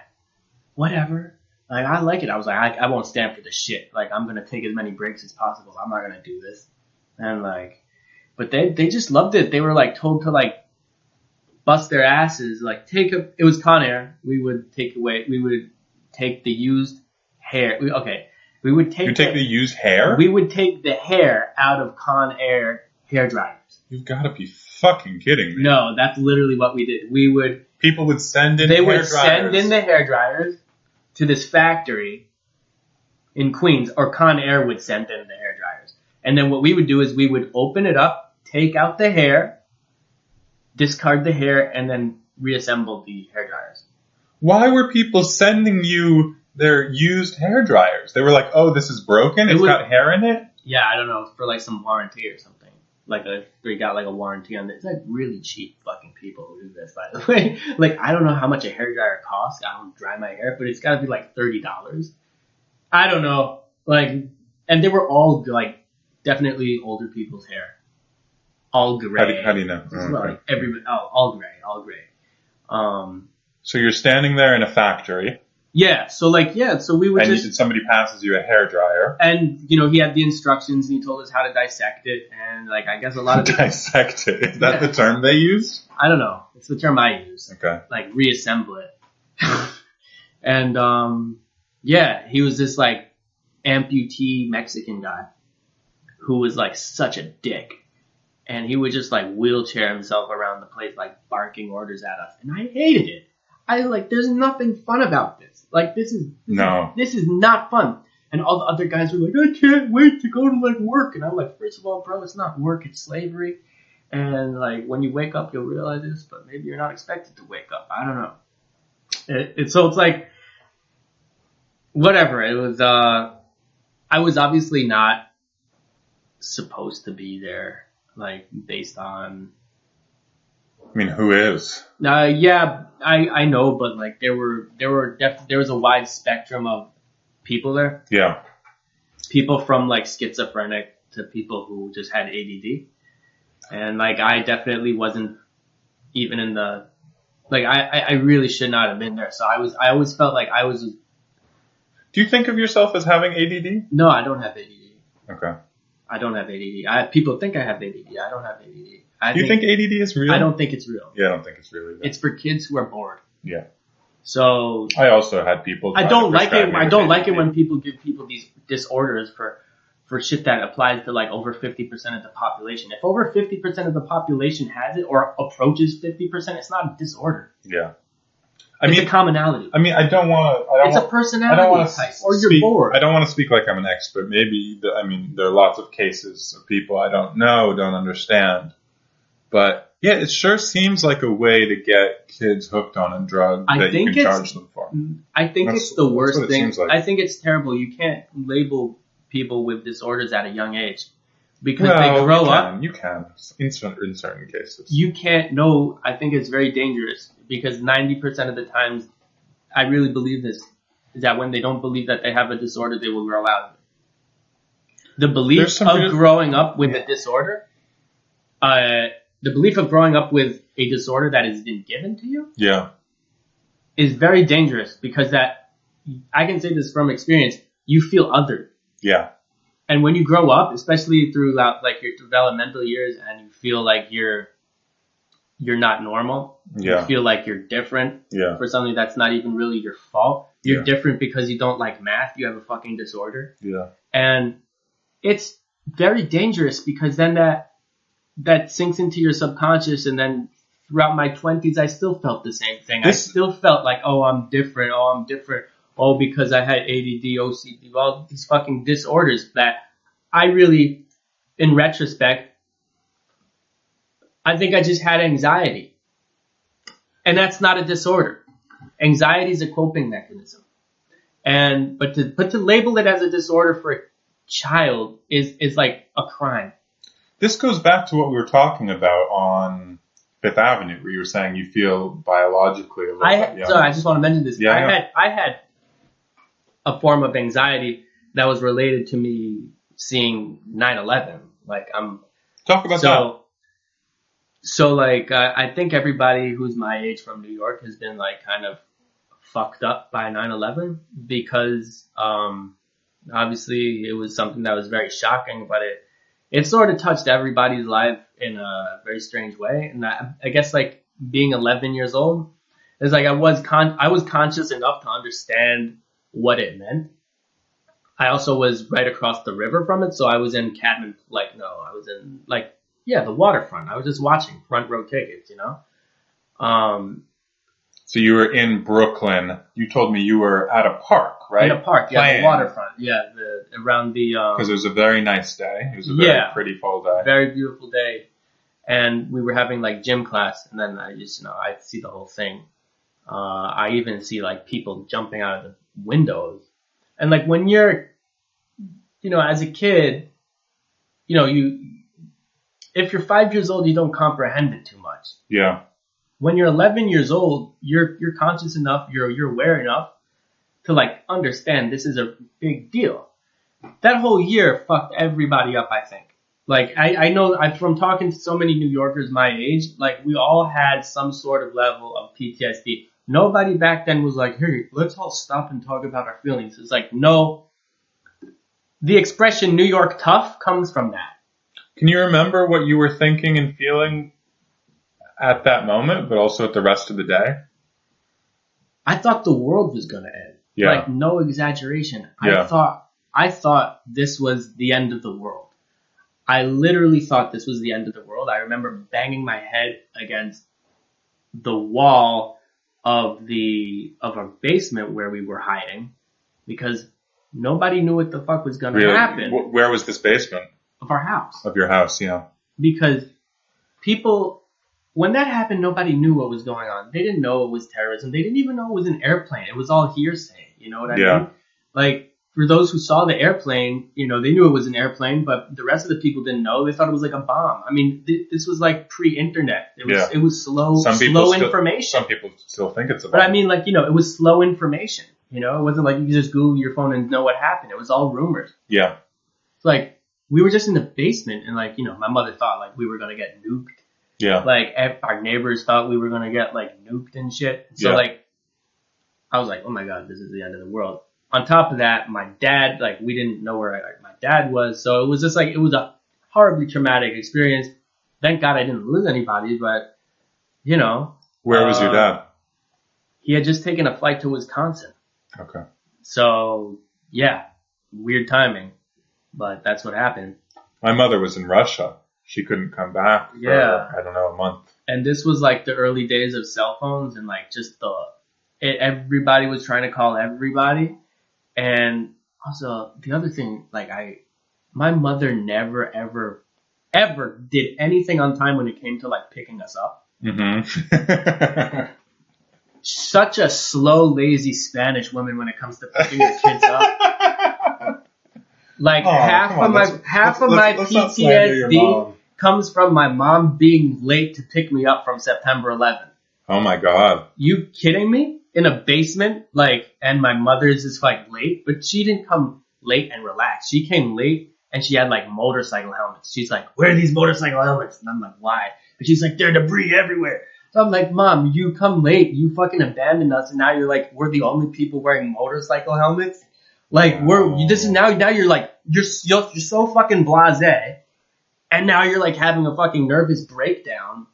whatever. Like I like it. I was like, I won't stand for this shit. Like I'm gonna take as many breaks as possible. I'm not gonna do this. And like, but they just loved it. They were like told to like bust their asses. Like it was Con Air. We would take the used hair. We would take the used hair? We would take the hair out of Con Air hair dryers. You've got to be fucking kidding me. No, that's literally what we did. People would send in They hair would dryers. send in the hair dryers to this factory in Queens, or Con Air would send in the hair dryers. And then what we would do is we would open it up, take out the hair, discard the hair, and then reassemble the hair dryers. Why were people sending you their used hair dryers? They were like, oh, this is broken? It's got hair in it? Yeah, I don't know, for like some warranty or something. Like they got like a warranty on it. It's like really cheap fucking people who do this, by the way. Like I don't know how much a hairdryer costs. I don't dry my hair, but it's gotta be like $30. I don't know. Like, and they were all like definitely older people's hair. All gray. How do you know? Like all gray. So you're standing there in a factory. Yeah. So we would and somebody passes you a hairdryer. And, he had the instructions, and he told us how to dissect it. And, like, I guess a lot of Dissect it? Is that the term they used? I don't know. It's the term I use. Okay. Like, reassemble it. And, he was this, like, amputee Mexican guy. who was like such a dick. And he would just like wheelchair himself around the place, like barking orders at us. And I hated it. There's nothing fun about this. Like, this is not fun. And all the other guys were like, I can't wait to go to like work. And I'm like, first of all, bro, it's not work, it's slavery. And like, when you wake up, you'll realize this, but maybe you're not expected to wake up. I don't know. So it's like, whatever. It was, I was obviously not supposed to be there, like, based on. I mean, who is? Yeah, I know, but like, there was a wide spectrum of people there. Yeah. People from like schizophrenic to people who just had ADD. And like, I definitely wasn't even in the, like, I really should not have been there. So I always felt like I was. Do you think of yourself as having ADD? No, I don't have ADD. Okay. I don't have ADD. People think I have ADD. I don't have ADD. Do you think ADD is real? I don't think it's real. Yeah, I don't think it's real either. It's for kids who are bored. Yeah. So. I also had people. I don't like it. I don't like it when people give people these disorders for shit that applies to like over 50% of the population. If over 50% of the population has it or approaches 50%, it's not a disorder. Yeah. It's a commonality. I mean, I don't want to. It's a personality type, or you're bored. I don't want to speak like I'm an expert. Maybe, there are lots of cases of people I don't know, don't understand. But yeah, it sure seems like a way to get kids hooked on a drug that you can charge them for. I think it's the worst thing. Like. I think it's terrible. You can't label people with disorders at a young age because they grow up. You can in certain cases. You can't. No, I think it's very dangerous because 90% of the times, I really believe this, is that when they don't believe that they have a disorder, they will grow out of it. The belief of growing up with a disorder, the belief of growing up with a disorder that has been given to you, is very dangerous because that, I can say this from experience, you feel othered. Yeah. And when you grow up, especially throughout like your developmental years, and you feel like you're not normal, you feel like you're different for something that's not even really your fault. You're different because you don't like math. You have a fucking disorder. Yeah. And it's very dangerous because then that sinks into your subconscious, and then throughout my 20s, I still felt the same thing. I still felt like, oh, I'm different. Oh, because I had ADD, OCD, all these fucking disorders that I really, in retrospect, I think I just had anxiety. And that's not a disorder. Anxiety is a coping mechanism. But to label it as a disorder for a child is like a crime. This goes back to what we were talking about on Fifth Avenue, where you were saying you feel biologically a little bit young. So I just want to mention this. I had a form of anxiety that was related to me seeing 9/11. Like talk about that. So like I think everybody who's my age from New York has been like kind of fucked up by 9/11 because obviously it was something that was very shocking, but it sort of touched everybody's life in a very strange way. And I guess like being 11 years old, it's like I was conscious enough to understand what it meant. I also was right across the river from it, so I was in Cadman. I was in the waterfront. I was just watching, front row tickets, you know. So you were in Brooklyn. You told me you were at a park, right? In a park, the waterfront, around the. Because it was a very nice day. It was a very pretty fall day. Very beautiful day, and we were having like gym class, and then I see the whole thing. I even see like people jumping out of the windows, and like when you're, as a kid, if you're 5 years old, you don't comprehend it too much. Yeah. When you're 11 years old, you're conscious enough, you're aware enough to like understand this is a big deal. That whole year fucked everybody up, I think. Like I know from talking to so many New Yorkers my age, like we all had some sort of level of PTSD. Nobody back then was like, hey, let's all stop and talk about our feelings. It's like, no. The expression New York tough comes from that. Can you remember what you were thinking and feeling at that moment, but also at the rest of the day? I thought the world was going to end. Yeah. Like, no exaggeration. Yeah. I thought this was the end of the world. I literally thought this was the end of the world. I remember banging my head against the wall of our basement where we were hiding because nobody knew what the fuck was going to happen. Where was this basement? Of our house. Of your house, yeah. Because when that happened, nobody knew what was going on. They didn't know it was terrorism. They didn't even know it was an airplane. It was all hearsay. You know what I mean? Like, for those who saw the airplane, they knew it was an airplane, but the rest of the people didn't know. They thought it was like a bomb. I mean, this was like pre-internet. It was slow information. Some people still think it's a bomb. But I mean, like, it was slow information. It wasn't like you could just Google your phone and know what happened. It was all rumors. Yeah. It's like, we were just in the basement, and like, my mother thought like we were going to get nuked. Yeah. Like, our neighbors thought we were going to get like nuked and shit. So like, I was like, oh my God, this is the end of the world. On top of that, my dad, like, we didn't know where my dad was. So it was just like, it was a horribly traumatic experience. Thank God I didn't lose anybody, but, Where was your dad? He had just taken a flight to Wisconsin. Okay. So, yeah, weird timing, but that's what happened. My mother was in Russia. She couldn't come back for, I don't know, a month. And this was like the early days of cell phones and like just everybody was trying to call everybody. And also the other thing, like my mother never, ever, ever did anything on time when it came to like picking us up. Mm-hmm. Such a slow, lazy Spanish woman when it comes to picking her kids up. Like half of my PTSD comes from my mom being late to pick me up from September 11th. Oh my God. You kidding me? In a basement, like, and my mother's just like late, but she didn't come late and relax. She came late and she had like motorcycle helmets. She's like, where are these motorcycle helmets? And I'm like, why? And she's like, there's debris everywhere. So I'm like, Mom, you come late, you fucking abandoned us, and now you're like, we're the only people wearing motorcycle helmets. Like, now you're like, you're so fucking blasé, and now you're like having a fucking nervous breakdown.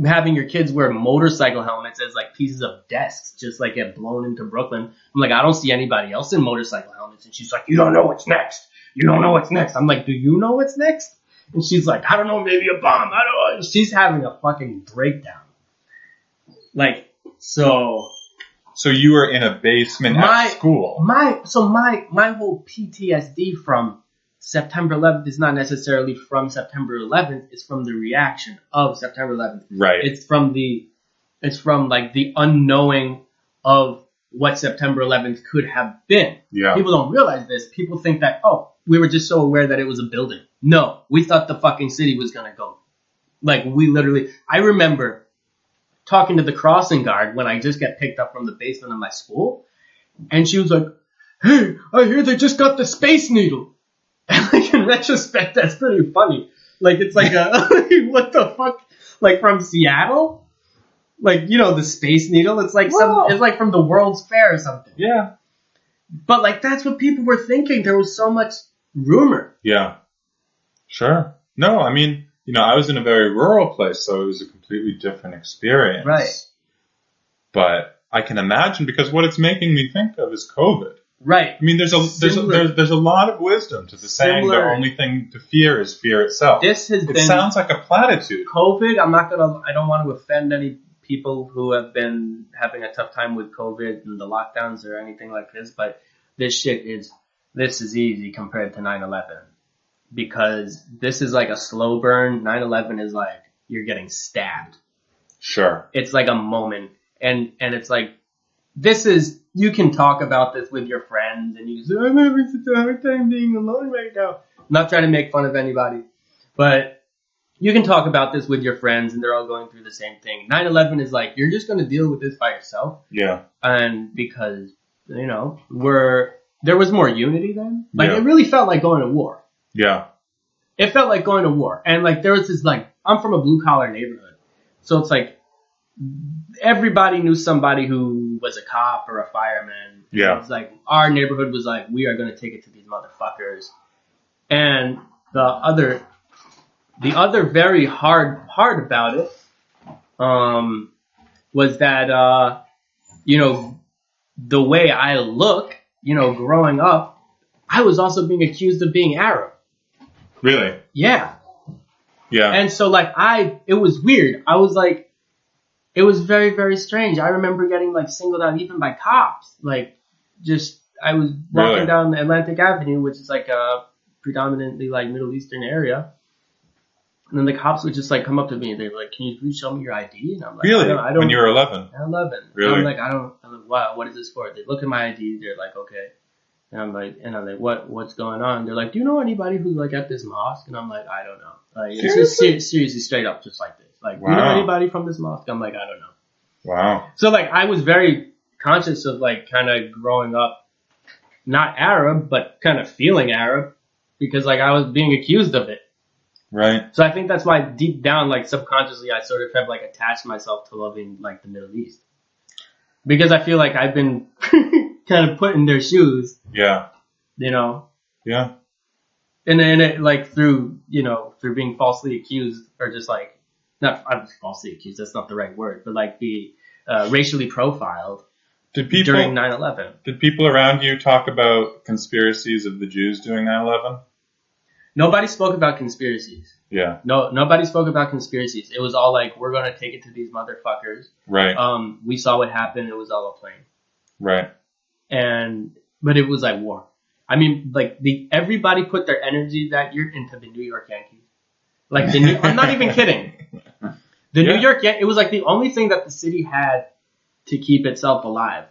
Having your kids wear motorcycle helmets as like pieces of desks just like get blown into Brooklyn. I'm like, I don't see anybody else in motorcycle helmets. And she's like, you don't know what's next. You don't know what's next. I'm like, do you know what's next? And she's like, I don't know, maybe a bomb. I don't know. She's having a fucking breakdown. Like, so you were in a basement at school. My whole PTSD from September 11th is not necessarily from September 11th. It's from the reaction of September 11th. Right. It's from like the unknowing of what September 11th could have been. Yeah. People don't realize this. People think that, we were just so aware that it was a building. No, we thought the fucking city was going to go. Like, I remember talking to the crossing guard when I just got picked up from the basement of my school. And she was like, hey, I hear they just got the Space Needle. And like in retrospect, that's pretty funny. Like it's like what the fuck? Like from Seattle? Like, the Space Needle? It's like it's like from the World's Fair or something. Yeah. But like that's what people were thinking. There was so much rumor. Yeah. Sure. No, I mean, I was in a very rural place, so it was a completely different experience. Right. But I can imagine because what it's making me think of is COVID. Right. I mean, there's a lot of wisdom to the saying the only thing to fear is fear itself. It sounds like a platitude. COVID, I don't want to offend any people who have been having a tough time with COVID and the lockdowns or anything like this, but this is easy compared to 9/11 because this is like a slow burn. 9/11 is like you're getting stabbed. Sure. It's like a moment, and it's like you can talk about this with your friends, and you say, I'm having such a hard time being alone right now. I'm not trying to make fun of anybody, but you can talk about this with your friends, and they're all going through the same thing. 9/11 is like, you're just going to deal with this by yourself. Yeah. And because, there was more unity then. Like, It really felt like going to war. Yeah. It felt like going to war. And, like, there was this, like, I'm from a blue-collar neighborhood. So it's like, everybody knew somebody who was a cop or a fireman. Yeah. It was like, our neighborhood was like, we are going to take it to these motherfuckers. And the other very hard part about it, was that, the way I look, growing up, I was also being accused of being Arab. Really? Yeah. Yeah. And so, like, it was weird. I was like, it was very, very strange. I remember getting, like, singled out even by cops. Like, I was walking down Atlantic Avenue, which is, like, a predominantly, like, Middle Eastern area. And then the cops would just, like, come up to me. They were like, can you please show me your ID? And I'm like, really? I don't. When you were 11? 11. Really? And I'm like, wow, what is this for? They look at my ID. They're like, okay. And I'm like, what's going on? They're like, do you know anybody who's, like, at this mosque? And I'm like, I don't know. Like, it's just seriously straight up just like this. Like, do you know anybody from this mosque? I'm like, I don't know. Wow. So, like, I was very conscious of, like, kind of growing up, not Arab, but kind of feeling Arab, because, like, I was being accused of it. Right. So I think that's why deep down, like, subconsciously, I sort of have, like, attached myself to loving, like, the Middle East. Because I feel like I've been kind of put in their shoes. Yeah. You know? Yeah. And then, like, through being falsely accused, or just, like, not falsely accused, that's not the right word, but, like, be racially profiled during 9/11. Did people around you talk about conspiracies of the Jews doing 9/11? Nobody spoke about conspiracies. Yeah. No, nobody spoke about conspiracies. It was all like, we're going to take it to these motherfuckers. Right. We saw what happened. It was all a plane. Right. But it was like war. I mean, like, everybody put their energy that year into the New York Yankees. Like, I'm not even kidding. The New York Yankees, it was like the only thing that the city had to keep itself alive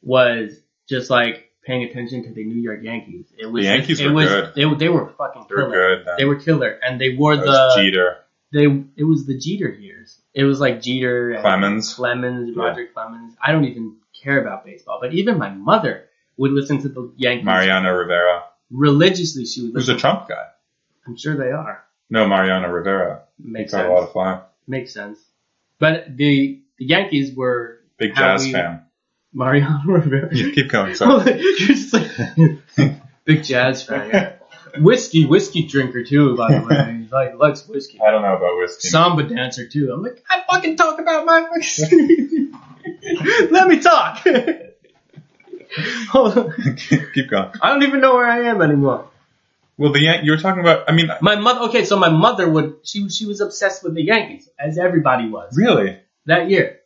was just like paying attention to the New York Yankees. The Yankees were good. They were fucking killer. Good, they were killer, and they wore Jeter. It was the Jeter years. It was like Jeter, and Clemens, Roger Clemens. I don't even care about baseball, but even my mother would listen to the Yankees. Mariano Rivera. Religiously, she would listen. Who's a Trump guy? I'm sure they are. No, Mariano Rivera. Makes sense. A lot of fly. Makes sense. But the Yankees were big jazz fan. Mariano Rivera. Yeah, keep going. Sorry. You're just like big jazz fan. Yeah. Whiskey drinker too, by the way. He likes whiskey. I don't know about whiskey. Samba dancer too. I'm like, I fucking talk about my fucking. Let me talk. Hold on. Keep going. I don't even know where I am anymore. Well, you were talking about. I mean, my mother. Okay, so my mother she was obsessed with the Yankees, as everybody was. Really? That year.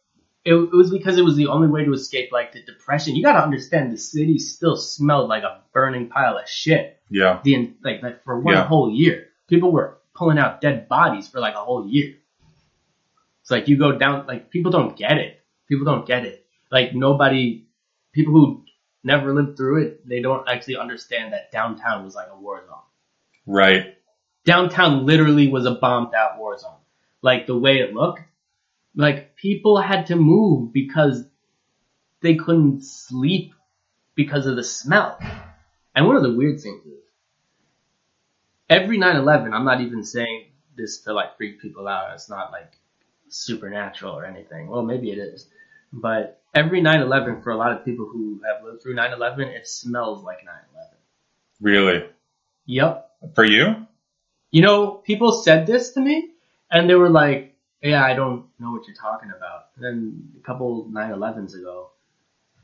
It was because it was the only way to escape, like, the depression. You gotta understand, the city still smelled like a burning pile of shit. Yeah. Like for one whole year. People were pulling out dead bodies for, like, a whole year. It's like, you go down, like, people don't get it. Like, people who never lived through it, they don't actually understand that downtown was like a war zone. Right. Downtown literally was a bombed out war zone. Like, the way it looked. Like, people had to move because they couldn't sleep because of the smell. And one of the weird things is, every 9/11, I'm not even saying this to, like, freak people out. It's not, like, supernatural or anything. Well, maybe it is. But every 9/11, for a lot of people who have lived through 9/11, it smells like 9/11. Really? Yep. For you? You know, people said this to me, and they were like, yeah, I don't know what you're talking about. And then a couple 9/11s ago,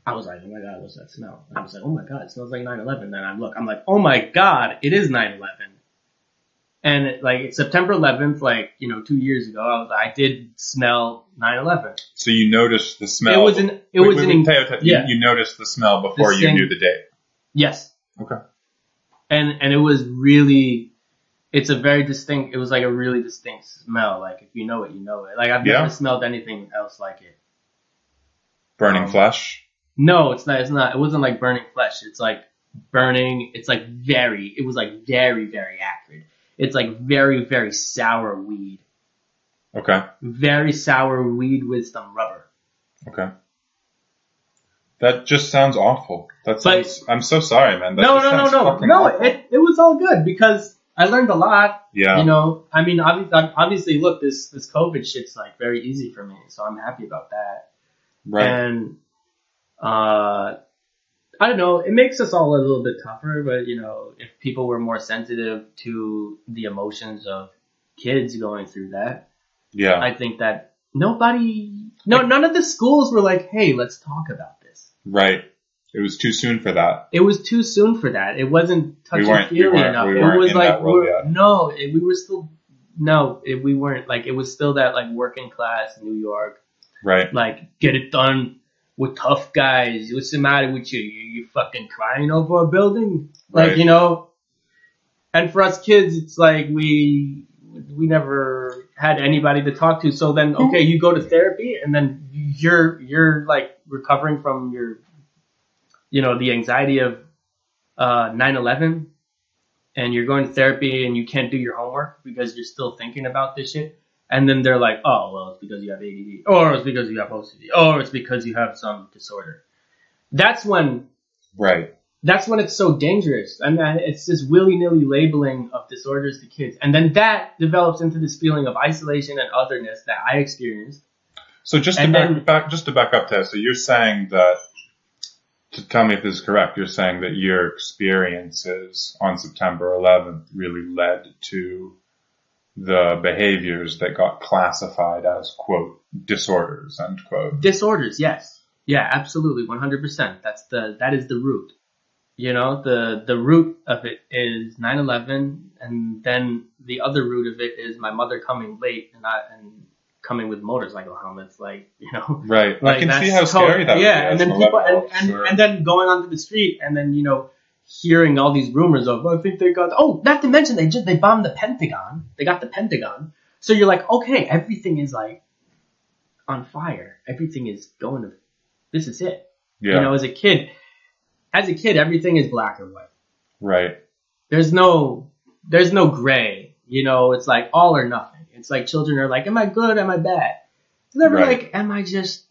I was like, oh my God, what's that smell? And I was like, oh my God, it smells like 9/11. Then I'm like, oh my God, it is 9/11. And it's September 11th, 2 years ago, I did smell 9/11. So you noticed the smell. You noticed the smell before you knew the date. Yes. Okay. And it was really, it was like a really distinct smell. Like, if you know it, you know it. Like, I've never smelled anything else like it. Burning flesh? No, it's not. It wasn't like burning flesh. It's like burning. It was like very, very acrid. It's like very, very sour weed. Okay. Very sour weed with some rubber. Okay. That just sounds awful. I'm so sorry, man. No. It was all good because I learned a lot. Yeah. You know, I mean, obviously, look, this COVID shit's like very easy for me, so I'm happy about that. Right. And I don't know, it makes us all a little bit tougher, but if people were more sensitive to the emotions of kids going through that, I think that none of the schools were like, hey, let's talk about this. Right. It was too soon for that. It was too soon for that. It wasn't touchy-feely enough. It was like, we were still, we weren't, like, it was still that, like, working class New York. Right. Like, get it done with tough guys. What's the matter with you? You fucking crying over a building? Like, right. you know, and for us kids, it's like we never had anybody to talk to. So then, okay, you go to therapy and then you're like recovering from your, you know, the anxiety of 9/11, and you're going to therapy and you can't do your homework because you're still thinking about this shit. And then they're like, oh, well, it's because you have ADD, or it's because you have OCD, or it's because you have some disorder. That's when, right. That's when it's so dangerous. And it's this willy-nilly labeling of disorders to kids. And then that develops into this feeling of isolation and otherness that I experienced. So just to back up, Ted, so you're saying that, to tell me if this is correct, you're saying that your experiences on September 11th really led to the behaviors that got classified as, quote, disorders, end quote. Disorders, yes. Yeah, absolutely, 100%. That is the root. You know, the root of it is 9/11, and then the other root of it is my mother coming late and coming with motorcycle helmets, like, you know. Right. Like, I can see how scary that would be. Yeah, and then people, and then going onto the street, and then, you know, hearing all these rumors of, I think they got, not to mention they bombed the Pentagon. They got the Pentagon. So you're like, okay, everything is like on fire. Everything is going to, this is it. Yeah. You know, as a kid, everything is black or white. Right. There's no gray. You know, it's like all or nothing. It's like children are like, am I good? Am I bad? It's never like, am I just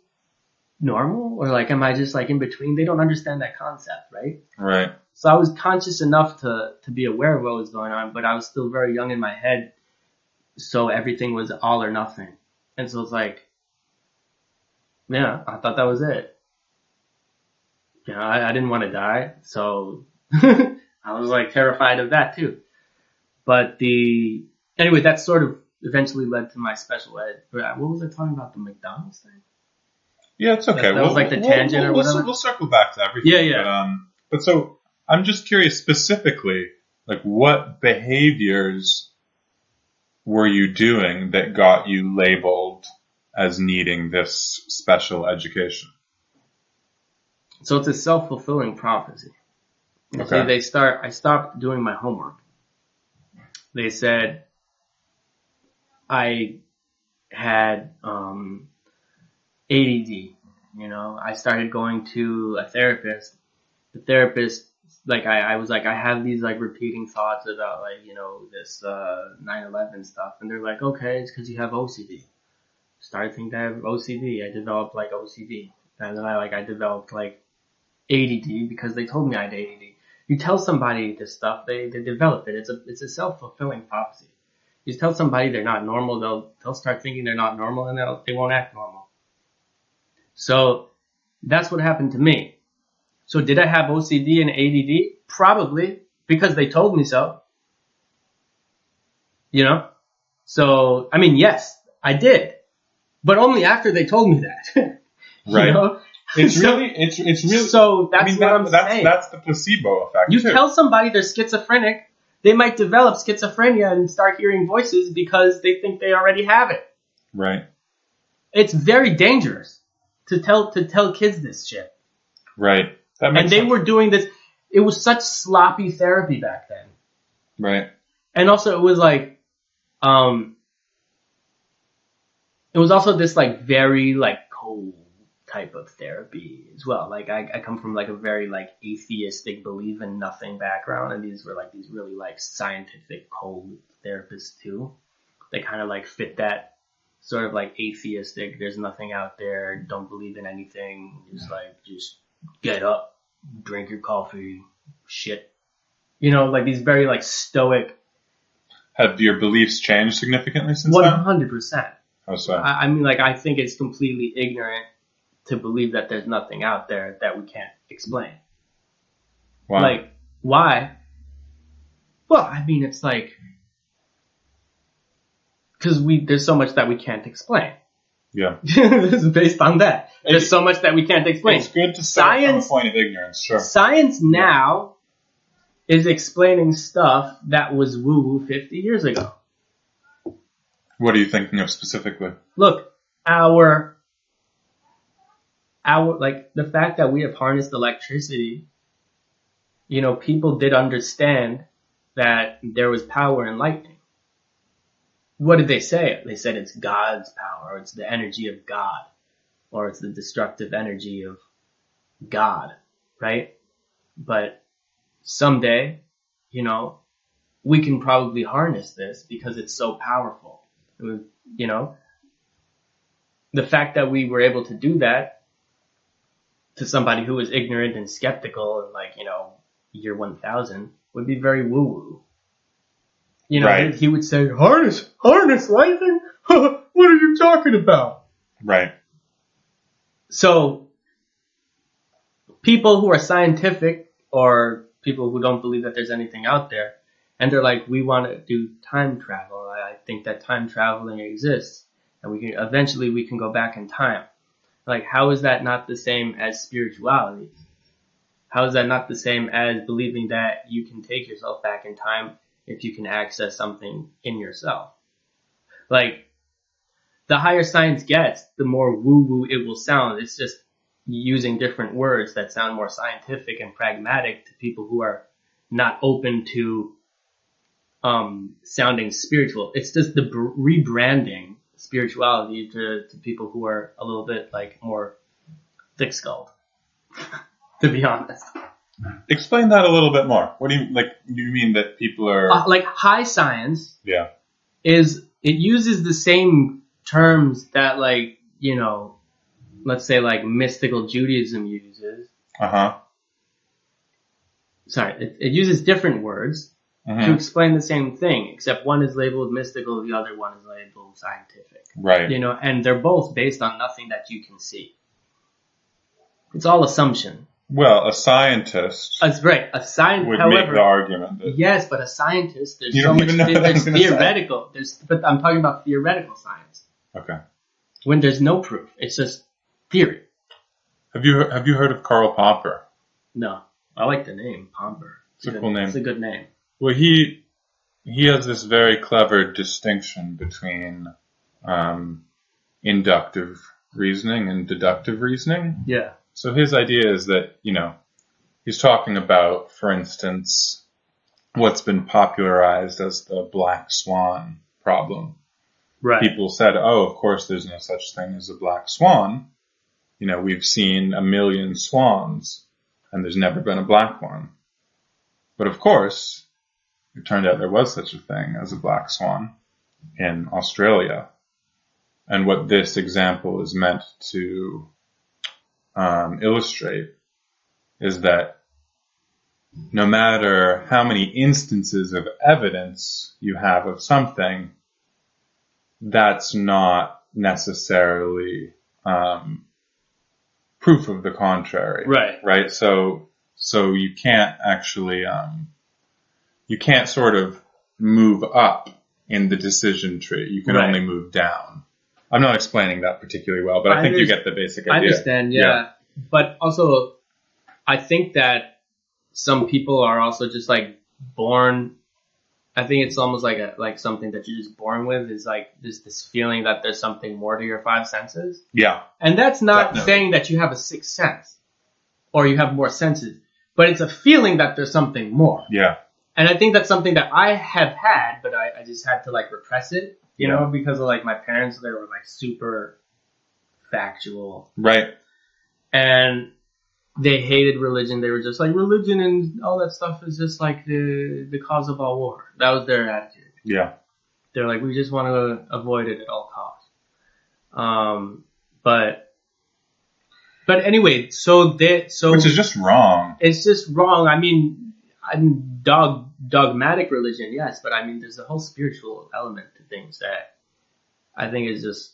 normal? Or like, am I just like in between? They don't understand that concept, right? Right. So I was conscious enough to be aware of what was going on, but I was still very young in my head. So everything was all or nothing. And so it's like, yeah, I thought that was it. You know, I didn't want to die. So I was like terrified of that too. But anyway, that sort of eventually led to my special ed. What was I talking about? The McDonald's thing? Yeah, it's okay. That was like the tangent or whatever. We'll circle back to everything. Yeah. But so I'm just curious specifically, like, what behaviors were you doing that got you labeled as needing this special education? So it's a self-fulfilling prophecy. Okay. See, I stopped doing my homework. They said I had ADD. You know, I started going to a therapist. The therapist, like, I was like, I have these like repeating thoughts about, like, you know, this 9/11 stuff, and they're like, okay, it's because you have OCD. Started thinking I have OCD. I developed like OCD, and then I developed like ADD because they told me I had ADD. You tell somebody this stuff, they develop it. It's a self-fulfilling prophecy. You tell somebody they're not normal, they'll start thinking they're not normal, and they won't act normal. So that's what happened to me. So did I have OCD and ADD? Probably, because they told me so. You know? So, I mean, yes, I did. But only after they told me that. Right. You know? It's really. So that's what I'm saying. That's the placebo effect. You tell somebody they're schizophrenic, they might develop schizophrenia and start hearing voices because they think they already have it. Right. It's very dangerous to tell kids this shit. Right. And they were doing this. It was such sloppy therapy back then. Right. And also it was like, it was also this like very like cold type of therapy as well. Like I come from like a very like atheistic, believe in nothing background, and these were like these really like scientific cold therapists too. They kind of like fit that sort of like atheistic, there's nothing out there, don't believe in anything, just get up, drink your coffee, shit. You know, like these very like stoic. Have your beliefs changed significantly since 100%. How so? I mean, like, I think it's completely ignorant to believe that there's nothing out there that we can't explain. Wow. Like, why? Well, I mean, it's like, because there's so much that we can't explain. Yeah. This is based on that. There's so much that we can't explain. It's good to start from a point of ignorance, sure. Science now is explaining stuff that was woo-woo 50 years ago. What are you thinking of specifically? Look, our like the fact that we have harnessed electricity, you know, people did understand that there was power in lightning. What did they say? They said it's God's power, or it's the energy of God, or it's the destructive energy of God, right? But someday, you know, we can probably harness this because it's so powerful. You know, the fact that we were able to do that to somebody who was ignorant and skeptical and like, you know, year 1000 would be very woo-woo. You know, right. He would say, harness lightning? What are you talking about? Right. So, people who are scientific or people who don't believe that there's anything out there, and they're like, we want to do time travel. I think that time traveling exists, and eventually we can go back in time. Like, how is that not the same as spirituality? How is that not the same as believing that you can take yourself back in time if you can access something in yourself? Like, the higher science gets, the more woo-woo it will sound. It's just using different words that sound more scientific and pragmatic to people who are not open to sounding spiritual. It's just the rebranding spirituality to people who are a little bit like more thick-skulled, to be honest. Explain that a little bit more. What do you like? Do you mean that people are like high science? Yeah, it uses the same terms that, like, you know, let's say like mystical Judaism uses. Sorry, it uses different words to explain the same thing, except one is labeled mystical, the other one is labeled scientific. Right. You know, and they're both based on nothing that you can see. It's all assumption. Well, a scientist. That's right. A scientist would make the argument that yes, but a scientist, there's so much. There's theoretical. But I'm talking about theoretical science. Okay. When there's no proof, it's just theory. Have you heard of Karl Popper? No, I like the name Popper. It's a cool name. It's a good name. Well, he has this very clever distinction between inductive reasoning and deductive reasoning. Yeah. So his idea is that, you know, he's talking about, for instance, what's been popularized as the black swan problem. Right. People said, oh, of course there's no such thing as a black swan. You know, we've seen 1 million swans and there's never been a black one. But of course, it turned out there was such a thing as a black swan in Australia. And what this example is meant to illustrate is that no matter how many instances of evidence you have of something, that's not necessarily proof of the contrary. Right. Right. So you can't actually you can't sort of move up in the decision tree. You can only move down. I'm not explaining that particularly well, but I think you get the basic idea. I understand, yeah. But also, I think that some people are also just like born. I think it's almost like something that you're just born with, is like this feeling that there's something more to your five senses. Yeah. And that's not saying that you have a sixth sense or you have more senses, but it's a feeling that there's something more. Yeah. And I think that's something that I have had, but I just had to like repress it. You know, because of like my parents, they were like super factual. Right. And they hated religion. They were just like, religion and all that stuff is just like the cause of all war. That was their attitude. Yeah. They're like, we just want to avoid it at all costs. But anyway, so which is just wrong. It's just wrong. I mean, dogmatic religion, yes, but I mean, there's a whole spiritual element to things that I think is just,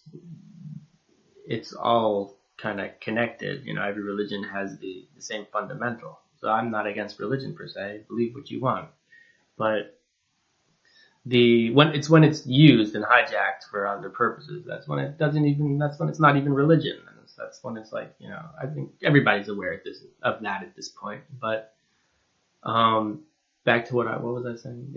it's all kind of connected. You know, every religion has the same fundamental. So I'm not against religion per se. Believe what you want. But when it's used and hijacked for other purposes, that's when it's not even religion. That's when it's like, you know, I think everybody's aware of that at this point. But back to what was I saying?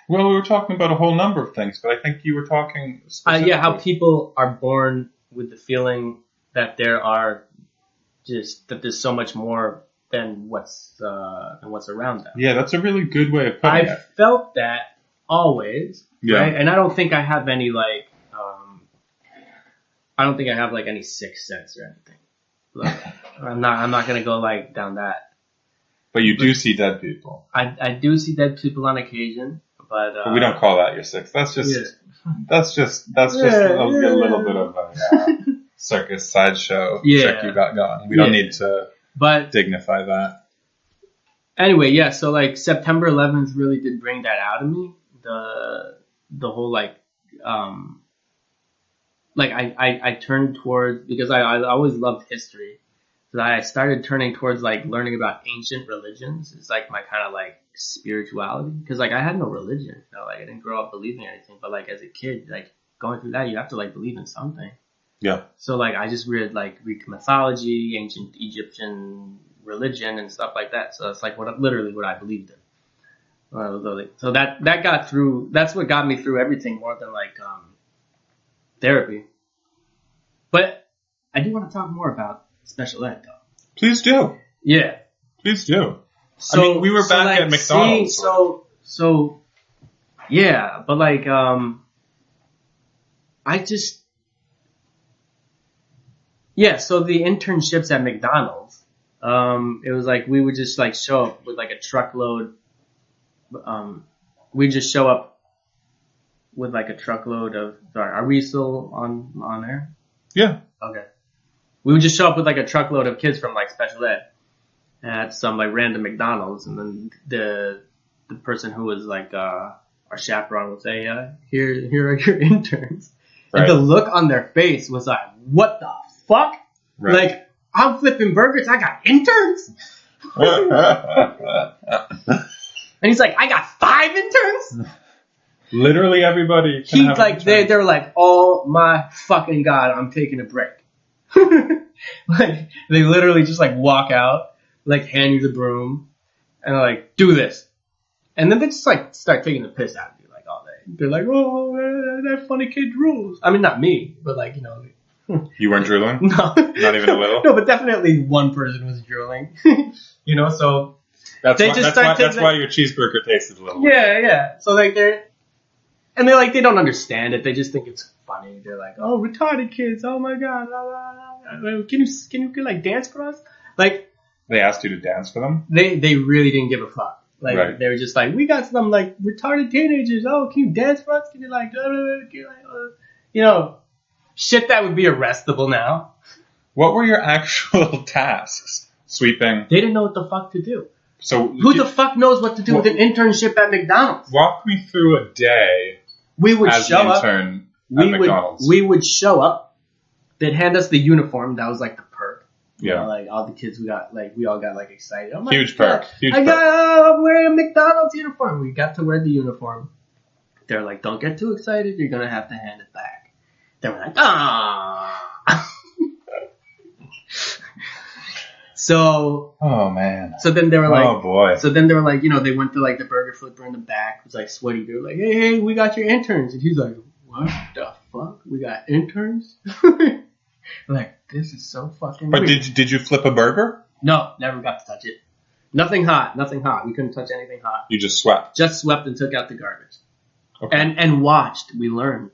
Well, we were talking about a whole number of things, but I think you were talking specifically. How people are born with the feeling that there's so much more than what's around them. Yeah, that's a really good way of putting it. I felt that always, right? And I don't think I have any any sixth sense or anything. Like, I'm not gonna go like down that. But you do see dead people. I do see dead people on occasion, but we don't call that your sixth. That's just a little bit of a circus sideshow trick you got going. We don't need to dignify that. Anyway, yeah. So like September 11th really did bring that out of me. The whole I turned towards, because I always loved history. So I started turning towards like learning about ancient religions. It's like my kind of like spirituality, because like I had no religion, you know, like I didn't grow up believing anything. But like as a kid, like going through that, you have to like believe in something. Yeah. So like I just read Greek mythology, ancient Egyptian religion, and stuff like that. So it's like literally what I believed in. So that got through. That's what got me through everything more than like therapy. But I do want to talk more about special ed, though. Please do. Yeah. Please do. So, I mean, we were back at McDonald's. So yeah, but like so the internships at McDonald's, it was like we would just like show up with like a truckload. We just show up with like a truckload of. Sorry, are we still on air? Yeah. Okay. We would just show up with like a truckload of kids from like special ed at some like random McDonald's, and then the person who was like our chaperone would say, "Here are your interns." Right. And the look on their face was like, "What the fuck?" Right. Like, I'm flipping burgers. I got interns. And he's like, I got 5 interns? Literally everybody. They're like, oh my fucking God, I'm taking a break. Like, they literally just like walk out, like hand you the broom, and they're like, do this. And then they just like start taking the piss out of you like all day. They're like, oh, that funny kid drools. I mean, not me, but like, you know. You weren't drooling? No. Not even a little? No, but definitely one person was drooling. You know, so. That's why your cheeseburger tasted a little. Yeah. So like they don't understand it. They just think it's funny. They're like, oh, retarded kids. Oh my God. Can you like dance for us? Like. They asked you to dance for them? They really didn't give a fuck. Like right. They were just like, we got some like retarded teenagers. Oh, can you dance for us? Can you like, you know, shit that would be arrestable now. What were your actual tasks? Sweeping. They didn't know what the fuck to do. So who the fuck knows what to do with an internship at McDonald's? Walk me through a day. We would show up. At McDonald's. We would show up. They'd hand us the uniform. That was like the perk. Yeah. You know, like all the kids we all got like excited. Oh my Huge God, perk. Huge perk. I'm wearing a McDonald's uniform. We got to wear the uniform. They're like, don't get too excited. You're gonna have to hand it back. Then we're like, ah. So. Oh man. So then they were like. Oh boy. So then they were like, you know, they went to like the burger flipper in the back. It was like sweaty. They were like, hey, we got your interns. And he's like, what the fuck? We got interns? Like, this is so fucking But weird. did you flip a burger? No, never got to touch it. Nothing hot. We couldn't touch anything hot. You just swept. Just swept and took out the garbage. Okay. And watched. We learned.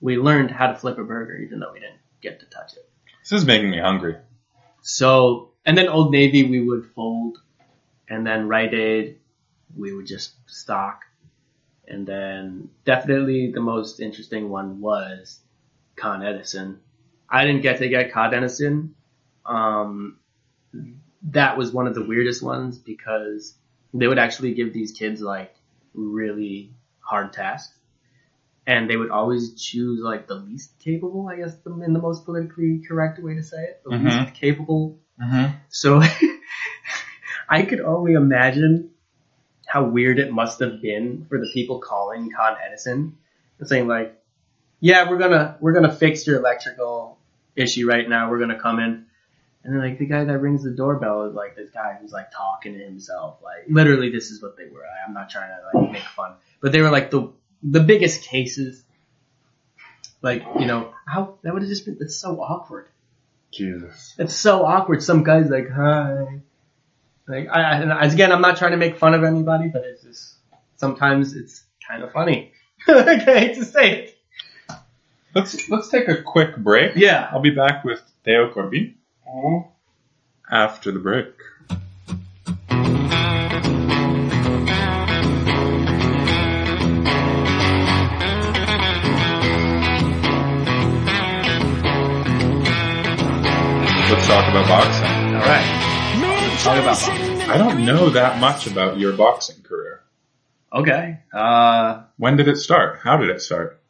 We learned how to flip a burger even though we didn't get to touch it. This is making me hungry. So, and then Old Navy we would fold. And then Rite Aid we would just stock. And then definitely the most interesting one was Con Edison. I didn't get to get Con Edison. That was one of the weirdest ones because they would actually give these kids like really hard tasks. And they would always choose like the least capable, I guess, in the most politically correct way to say it. The least capable. Mm-hmm. So I could only imagine how weird it must have been for the people calling Con Edison and saying like, yeah, we're gonna fix your electrical issue right now. We're gonna come in. And then, like, the guy that rings the doorbell is, like, this guy who's, like, talking to himself. Like, literally, this is what they were. I'm not trying to, like, make fun. But they were, like, the biggest cases. Like, you know, how, that would have just been, it's so awkward. Jesus. It's so awkward. Some guy's like, hi. Like, and again, I'm not trying to make fun of anybody, but it's just, sometimes it's kind of funny. I hate to say it. Let's take a quick break. Yeah. I'll be back with Theo Corbin after the break. Let's talk about boxing. All right. Let's talk about boxing. I don't know that much about your boxing career. Okay. When did it start? How did it start?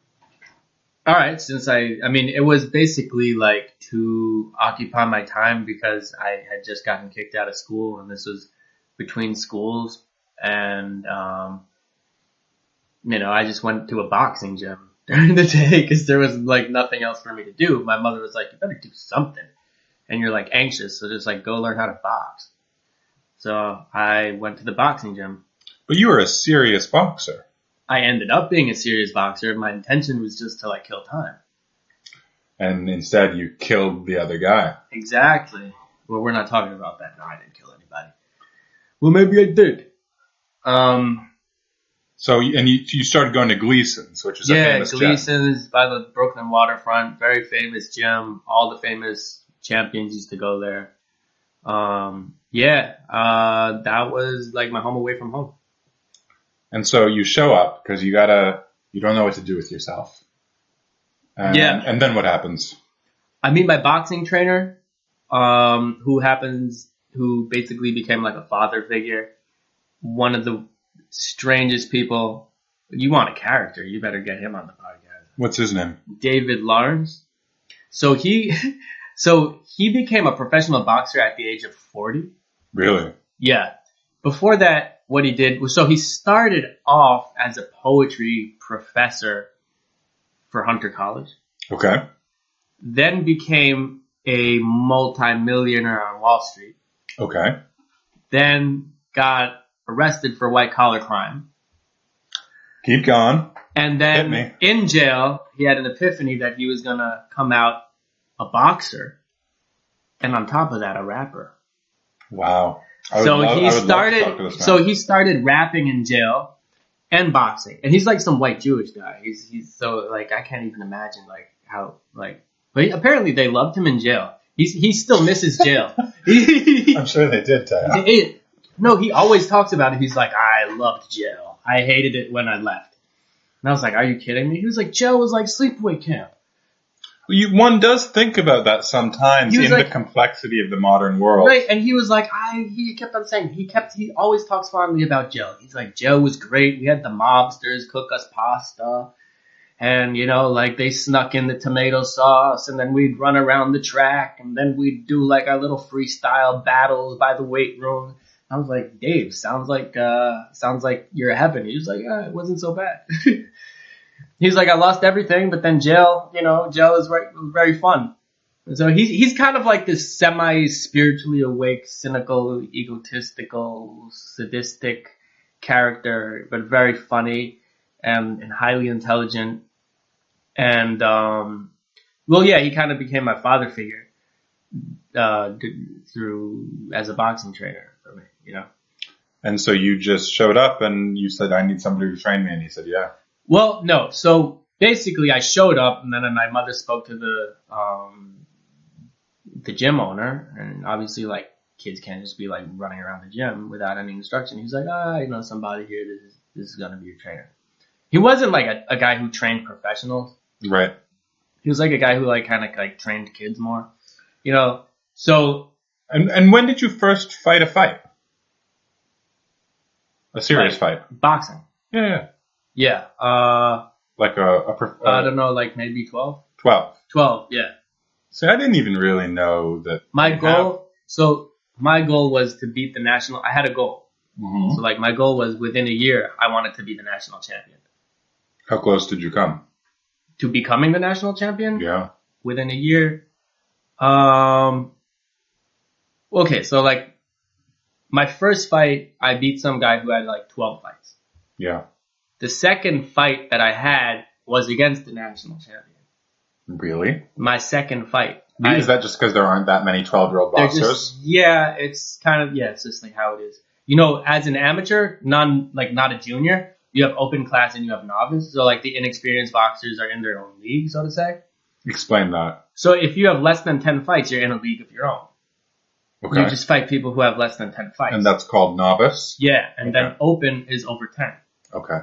All right, since I mean, it was basically like to occupy my time because I had just gotten kicked out of school, and this was between schools, and you know, I just went to a boxing gym during the day because there was like nothing else for me to do. My mother was like, "You better do something," and you're like anxious, so just like go learn how to box. So I went to the boxing gym. But you were a serious boxer. I ended up being a serious boxer. My intention was just to like kill time. And instead you killed the other guy. Exactly. Well, we're not talking about that. No, I didn't kill anybody. Well, maybe I did. So, and you started going to Gleason's, which is a famous gym. Yeah, Gleason's by the Brooklyn waterfront. Very famous gym. All the famous champions used to go there. That was like my home away from home. And so you show up because you don't know what to do with yourself. And then what happens? I meet my boxing trainer, who basically became like a father figure. One of the strangest people. You want a character, you better get him on the podcast. What's his name? David Lawrence. So he became a professional boxer at the age of 40. Really? Yeah. Before that, what he did was, so he started off as a poetry professor for Hunter College. Okay. Then became a multi-millionaire on Wall Street. Okay. Then got arrested for white-collar crime. Keep going. And then in jail, he had an epiphany that he was going to come out a boxer. And on top of that, a rapper. Wow. He started rapping in jail and boxing. And he's like some white Jewish guy. He's so like, I can't even imagine like how like, but apparently they loved him in jail. He still misses jail. I'm sure they did, Taya. No, he always talks about it. He's like, I loved jail. I hated it when I left. And I was like, are you kidding me? He was like, jail was like sleepaway camp. One does think about that sometimes in the complexity of the modern world. Right, and he was like, he kept on saying, he always talks fondly about jail. He's like, jail was great. We had the mobsters cook us pasta. And, you know, like they snuck in the tomato sauce and then we'd run around the track and then we'd do like our little freestyle battles by the weight room. I was like, Dave, sounds like you're heaven. He was like, it wasn't so bad. He's like, I lost everything, but then jail is very fun. So he's kind of like this semi-spiritually awake, cynical, egotistical, sadistic character, but very funny and highly intelligent. And, he kind of became my father figure as a boxing trainer for me, you know. And so you just showed up and you said, I need somebody to train me. And he said, yeah. Well, no. So basically I showed up and then my mother spoke to the gym owner, and obviously like kids can't just be like running around the gym without any instruction. He's like, I know somebody here. This is going to be your trainer. He wasn't like a guy who trained professionals. Right. He was like a guy who like kind of like trained kids more, you know. So. And when did you first fight a fight? A serious fight? Boxing. Yeah. Yeah. Like I don't know, like maybe 12? 12. 12, yeah. So I didn't even really know that. My goal was to beat the national. I had a goal. So like my goal was within a year, I wanted to be the national champion. How close did you come? To becoming the national champion? Yeah. Within a year. Okay, so like my first fight, I beat some guy who had like 12 fights. Yeah. The second fight that I had was against the national champion. Really? My second fight. Is that just because there aren't that many 12-year-old boxers? It's kind of, it's just like how it is. You know, as an amateur, not a junior, you have open class and you have novice. So like the inexperienced boxers are in their own league, so to say. Explain that. So if you have less than 10 fights, you're in a league of your own. Okay. You just fight people who have less than 10 fights. And that's called novice? Yeah, and then open is over 10. Okay.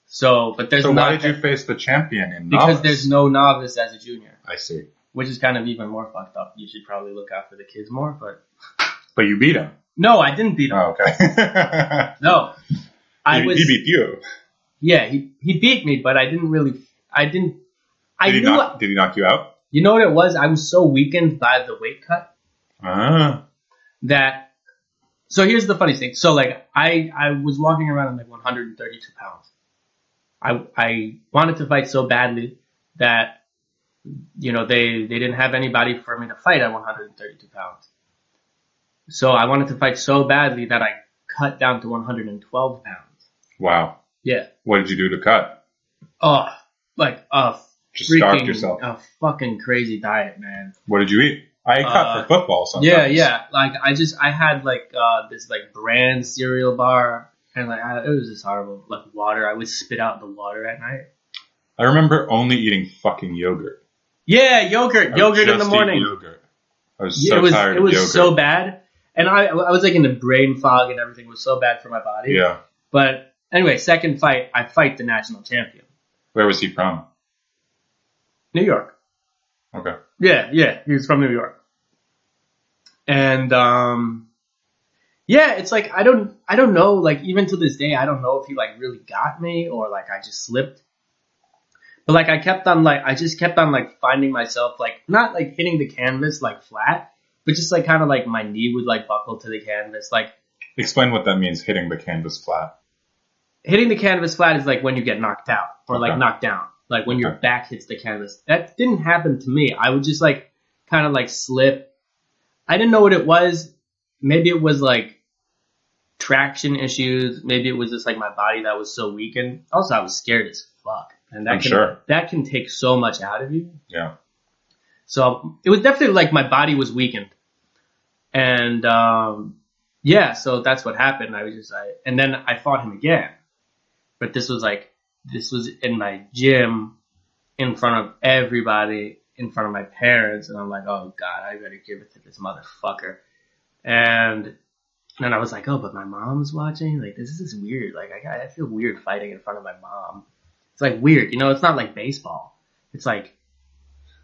So, but there's So not... why did you face the champion in because novice? there's no novice as a junior. I see. Which is kind of even more fucked up. You should probably look after the kids more, but... But you beat him. No, I didn't beat him. Oh, okay. No. He beat you. Yeah, he beat me, but I didn't really... Did he knock you out? You know what it was? I was so weakened by the weight cut. That... So here's the funny thing. So like, I was walking around like 132 pounds. I wanted to fight so badly that, you know, they didn't have anybody for me to fight at 132 pounds. So I wanted to fight so badly that I cut down to 112 pounds. Wow. Yeah. What did you do to cut? Oh, like just starved yourself. A fucking crazy diet, man. What did you eat? I cut for football sometimes. Yeah. Like I had like this like brand cereal bar, and like it was just horrible. Like water, I would spit out the water at night. I remember only eating fucking yogurt. Yeah, yogurt in the morning. Yogurt. I was so tired of yogurt. It was so bad, and I was like in the brain fog, and everything was so bad for my body. Yeah. But anyway, second fight, I fight the national champion. Where was he from? New York. Okay. Yeah, he was from New York. And it's like I don't know, like even to this day I don't know if he like really got me or like I just slipped. But like I just kept on like finding myself like not like hitting the canvas like flat, but just like kind of like my knee would like buckle to the canvas. Like explain what that means, hitting the canvas flat. Hitting the canvas flat is like when you get knocked out or like knocked down. Like when your back hits the canvas. That didn't happen to me. I would just like kind of like slip. I didn't know what it was. Maybe it was like traction issues. Maybe it was just like my body that was so weakened. Also, I was scared as fuck. And that can take so much out of you. Yeah. So it was definitely like my body was weakened. And so that's what happened. And then I fought him again. But this was in my gym, in front of everybody, in front of my parents, and I'm like, oh god, I gotta give it to this motherfucker. And then I was like, oh, but my mom's watching. Like, this is weird. Like, I feel weird fighting in front of my mom. It's like weird, you know. It's not like baseball. It's like,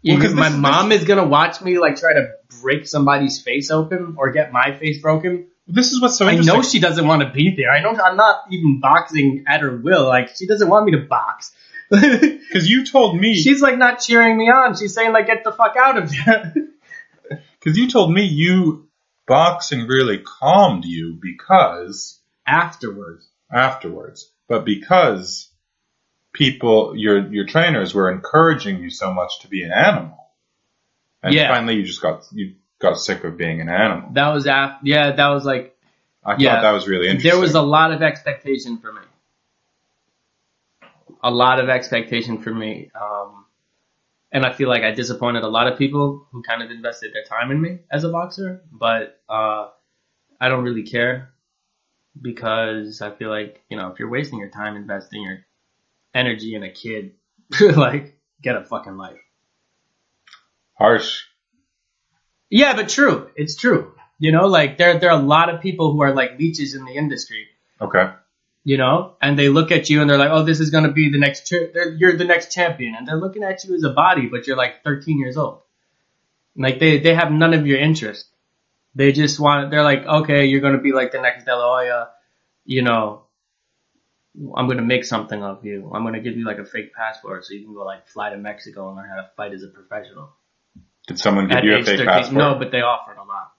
my mom is gonna watch me like try to break somebody's face open or get my face broken. This is what's so interesting. I know she doesn't want to be there. I'm not even boxing at her will. Like, she doesn't want me to box. Because you told me... She's, like, not cheering me on. She's saying, like, get the fuck out of there. Because you told me boxing really calmed you because... Afterwards. But because people, your trainers were encouraging you so much to be an animal. And finally you got sick of being an animal. That was that was like... I thought that was really interesting. There was a lot of expectation for me. And I feel like I disappointed a lot of people who kind of invested their time in me as a boxer. But I don't really care because I feel like, you know, if you're wasting your time investing your energy in a kid, like, get a fucking life. Harsh. Yeah, but true. It's true. You know, like, there are a lot of people who are, like, leeches in the industry. Okay. You know, and they look at you and they're like, oh, this is going to be the next, you're the next champion. And they're looking at you as a body, but you're like 13 years old. Like, they have none of your interest. They just they're like, okay, you're going to be like the next De La Hoya. You know, I'm going to make something of you. I'm going to give you like a fake passport so you can go like fly to Mexico and learn how to fight as a professional. Did someone give you a fake 13, passport? No, but they offered a lot.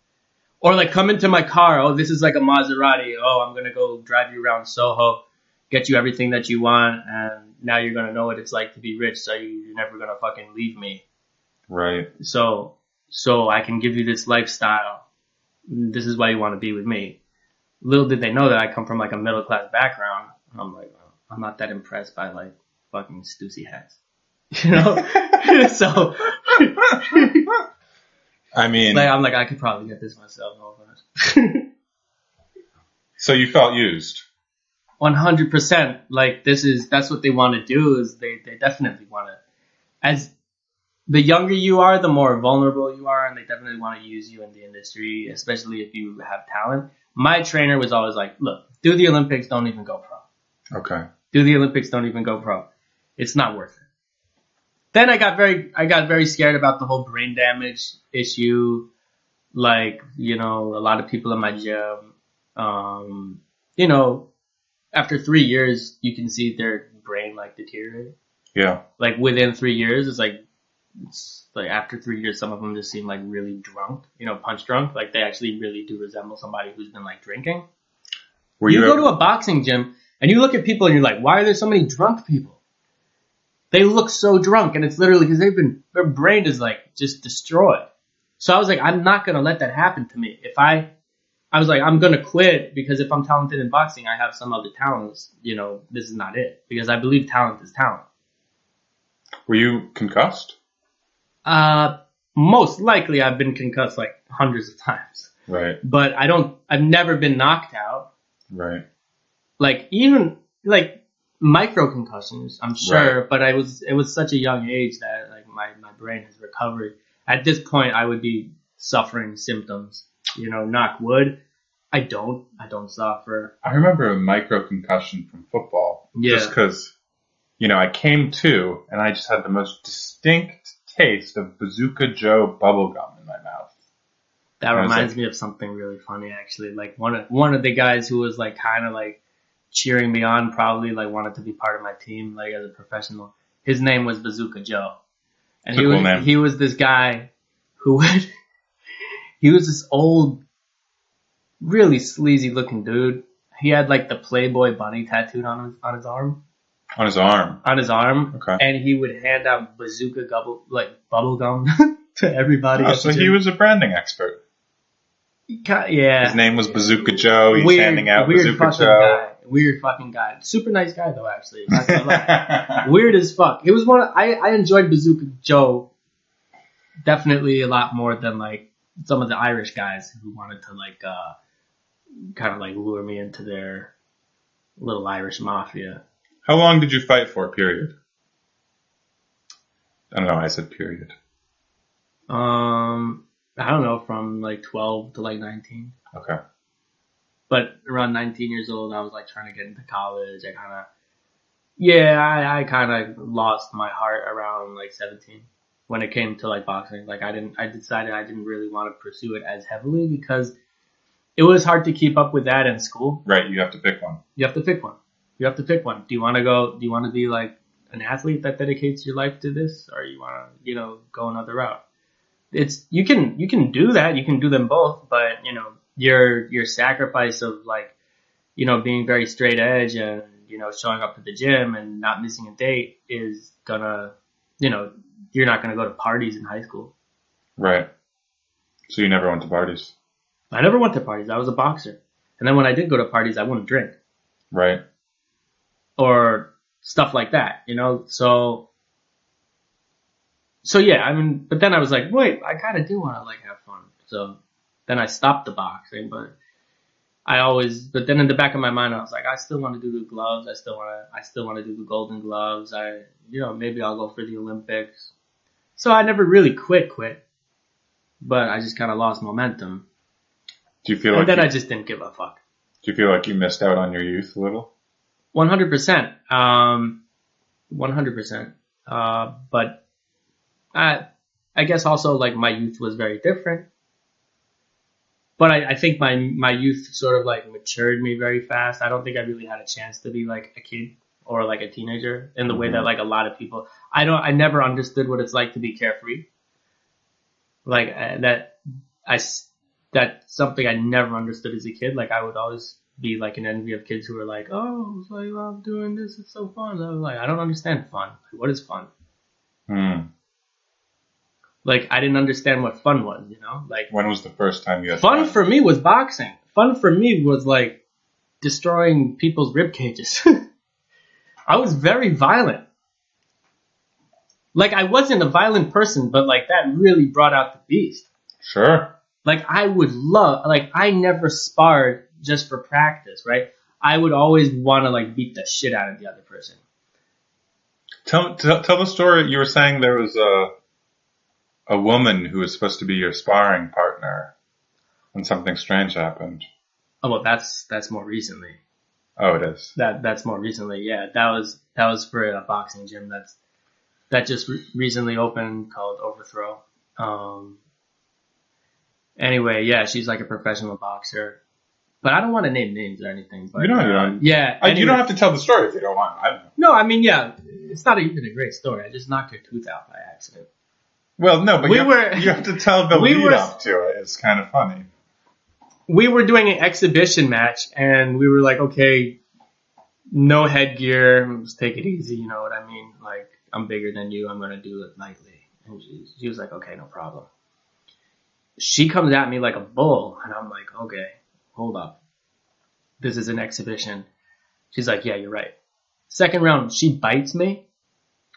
Or like come into my car. Oh, this is like a Maserati. Oh, I'm gonna go drive you around Soho, get you everything that you want, and now you're gonna know what it's like to be rich. So you're never gonna fucking leave me. Right. So I can give you this lifestyle. This is why you want to be with me. Little did they know that I come from like a middle class background. I'm like, oh, I'm not that impressed by like fucking Stussy hats, you know. So. I mean, like, I'm like, I could probably get this myself. So you felt used. 100%. Like that's what they want to do. Is they definitely want to. As the younger you are, the more vulnerable you are, and they definitely want to use you in the industry, especially if you have talent. My trainer was always like, look, do the Olympics, don't even go pro. Okay. Do the Olympics, don't even go pro. It's not worth it. Then I got very scared about the whole brain damage issue. Like, you know, a lot of people in my gym, you know, after 3 years, you can see their brain like deteriorate. Yeah. Like within 3 years, it's like after 3 years, some of them just seem like really drunk, you know, punch drunk. Like they actually really do resemble somebody who's been like drinking. You go to a boxing gym and you look at people and you're like, why are there so many drunk people? They look so drunk, and it's literally because their brain is like just destroyed. So I was like, I'm not gonna let that happen to me. I was like, I'm gonna quit because if I'm talented in boxing, I have some other talents. You know, this is not it because I believe talent is talent. Were you concussed? Most likely I've been concussed like hundreds of times. Right. But I've never been knocked out. Right. Like even like micro concussions, I'm sure, right. But it was such a young age that like my brain has recovered. At this point I would be suffering symptoms, you know, knock wood. I don't suffer. I remember a micro concussion from football. Yeah. Just because, you know, I came to and I just had the most distinct taste of Bazooka Joe bubblegum in my mouth. That reminds me of something really funny actually. Like one of the guys who was like kind of like cheering me on, probably like wanted to be part of my team, like as a professional. His name was Bazooka Joe, and he was this guy who he was this old, really sleazy looking dude. He had like the Playboy bunny tattooed on his arm. On his arm. On his arm. Okay. And he would hand out bazooka bubble gum to everybody. Oh, so he was a branding expert. Yeah. His name was Bazooka Joe. He's handing out Bazooka Joe. Weird fucking guy. Super nice guy though, actually. Not gonna lie. Weird as fuck. It was I enjoyed Bazooka Joe definitely a lot more than like some of the Irish guys who wanted to like kind of like lure me into their little Irish mafia. How long did you fight for, period? I don't know, I said period. I don't know, from like 12 to like 19. Okay. But around 19 years old, I was like trying to get into college. I kind of lost my heart around like 17 when it came to like boxing. Like I decided I didn't really want to pursue it as heavily because it was hard to keep up with that in school. Right. You have to pick one. You have to pick one. Do you want to be like an athlete that dedicates your life to this, or you want to, you know, go another route? You can do that. You can do them both, but you know, your sacrifice of like, you know, being very straight edge and, you know, showing up to the gym and not missing a date is gonna, you know, you're not gonna go to parties in high school. Right. So you never went to parties? I never went to parties. I was a boxer. And then when I did go to parties, I wouldn't drink. Right. Or stuff like that, you know? So yeah, I mean, but then I was like, wait, I kind of do want to like have fun. So then I stopped the boxing, but then in the back of my mind, I was like, I still want to do the gloves. I still want to do the golden gloves. Maybe I'll go for the Olympics. So I never really quit, but I just kind of lost momentum. Do you feel like? And then I just didn't give a fuck. Do you feel like you missed out on your youth a little? 100%. 100%. But I guess also like my youth was very different. But I think my youth sort of like matured me very fast. I don't think I really had a chance to be like a kid or like a teenager in the way that like a lot of people. I never understood what it's like to be carefree. Like That's something I never understood as a kid. Like, I would always be like in envy of kids who were like, oh, so you love doing this, it's so fun. I was like, I don't understand fun. Like, what is fun? Like, I didn't understand what fun was, you know? Like, when was the first time you had fun? For me was boxing. Fun for me was like destroying people's rib cages. I was very violent. Like, I wasn't a violent person, but like that really brought out the beast. Sure. Like, I would love, like, I never sparred just for practice, right? I would always want to like beat the shit out of the other person. Tell the story. You were saying there was a woman who was supposed to be your sparring partner, and something strange happened. Oh, well, that's more recently. Oh, it is. That's more recently. Yeah, that was for a boxing gym that just recently opened called Overthrow. Anyway, yeah, she's like a professional boxer. But I don't want to name names or anything. But, you don't. Yeah. Anyway. You don't have to tell the story if you don't want. I don't know. No, I mean, yeah, it's not even a great story. I just knocked her tooth out by accident. Well, no, but you have to tell the lead up to it. It's kind of funny. We were doing an exhibition match, and we were like, okay, no headgear, just take it easy, you know what I mean? Like, I'm bigger than you, I'm going to do it lightly. And she was like, okay, no problem. She comes at me like a bull, and I'm like, okay, hold up. This is an exhibition. She's like, yeah, you're right. Second round, she bites me.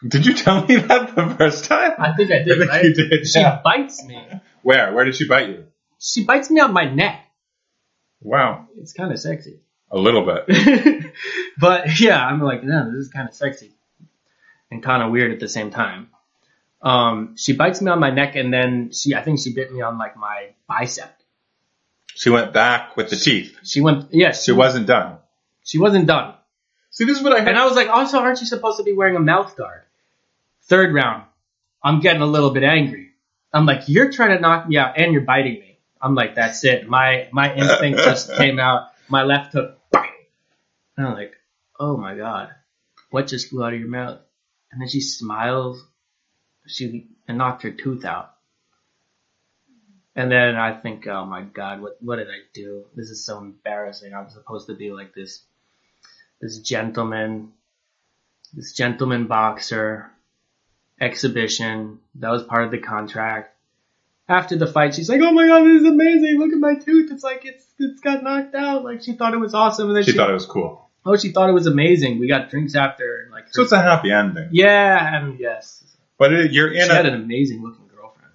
Did you tell me that the first time? I think I did, right? You did, She bites me. Where? Where did she bite you? She bites me on my neck. Wow. It's kind of sexy. A little bit. But yeah, I'm like, no, this is kind of sexy. And kind of weird at the same time. She bites me on my neck, and then I think she bit me on like my bicep. She went back with the teeth. She wasn't done. She wasn't done. See, this is what I heard. And I was like, also, aren't you supposed to be wearing a mouth guard? Third round, I'm getting a little bit angry. I'm like, you're trying to knock me out, and you're biting me. I'm like, that's it. My instinct just came out. My left hook, bang! And I'm like, oh my God, what just flew out of your mouth? And then she smiles. She knocked her tooth out. And then I think, oh my God, what did I do? This is so embarrassing. I'm supposed to be like this gentleman boxer exhibition. That was part of the contract. After the fight, she's like, oh my God, this is amazing. Look at my tooth. It's like, it's got knocked out. Like, she thought it was awesome. And then she thought it was cool. Oh, she thought it was amazing. We got drinks after. And like, so it's a happy ending. Yeah, and yes. But she had an amazing looking girlfriend.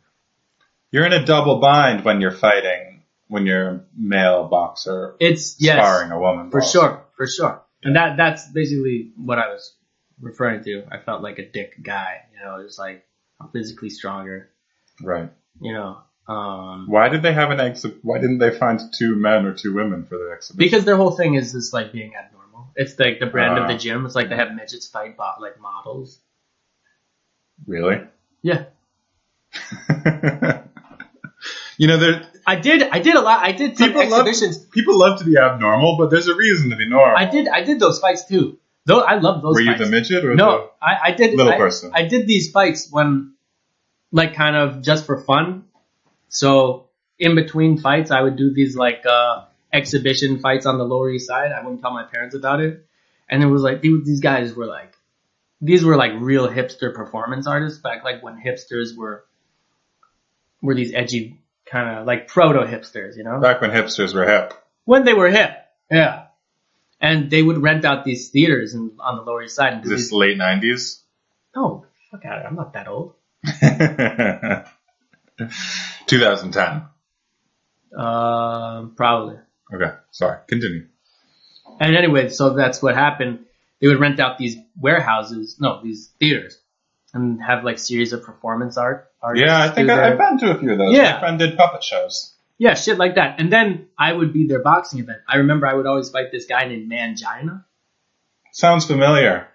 You're in a double bind when you're fighting, when you're a male boxer. Sparring a woman boxer. For sure. And that's basically what I was referring to. I felt like a dick guy, you know, just like, I'm physically stronger. Right. You know, why did they have why didn't they find 2 men or 2 women for the exhibition? Because their whole thing is just like being abnormal. It's like the brand of the gym. It's like they have midgets fight like models. Really? Yeah. You know, I did a lot. I did some exhibitions. People love to be abnormal, but there's a reason to be normal. I did those fights too. Though I love those. Were fights. You the midget or no? I did little person. I did these fights when, like, kind of just for fun. So in between fights, I would do these like exhibition fights on the Lower East Side. I wouldn't tell my parents about it, and it was like these guys were like. These were like real hipster performance artists back like when hipsters were these edgy kind of like proto hipsters, you know? Back when hipsters were hip. When they were hip, yeah. And they would rent out these theaters on the Lower East Side. And Is this late 90s? No, fuck out of it. I'm not that old. 2010. Probably. Okay, sorry. Continue. And anyway, so that's what happened. They would rent out these these theaters, and have like series of performance artists. Yeah, I think I've been to a few of those. Yeah. My friend did puppet shows. Yeah, shit like that. And then I would be their boxing event. I remember I would always fight this guy named Mangina. Sounds familiar.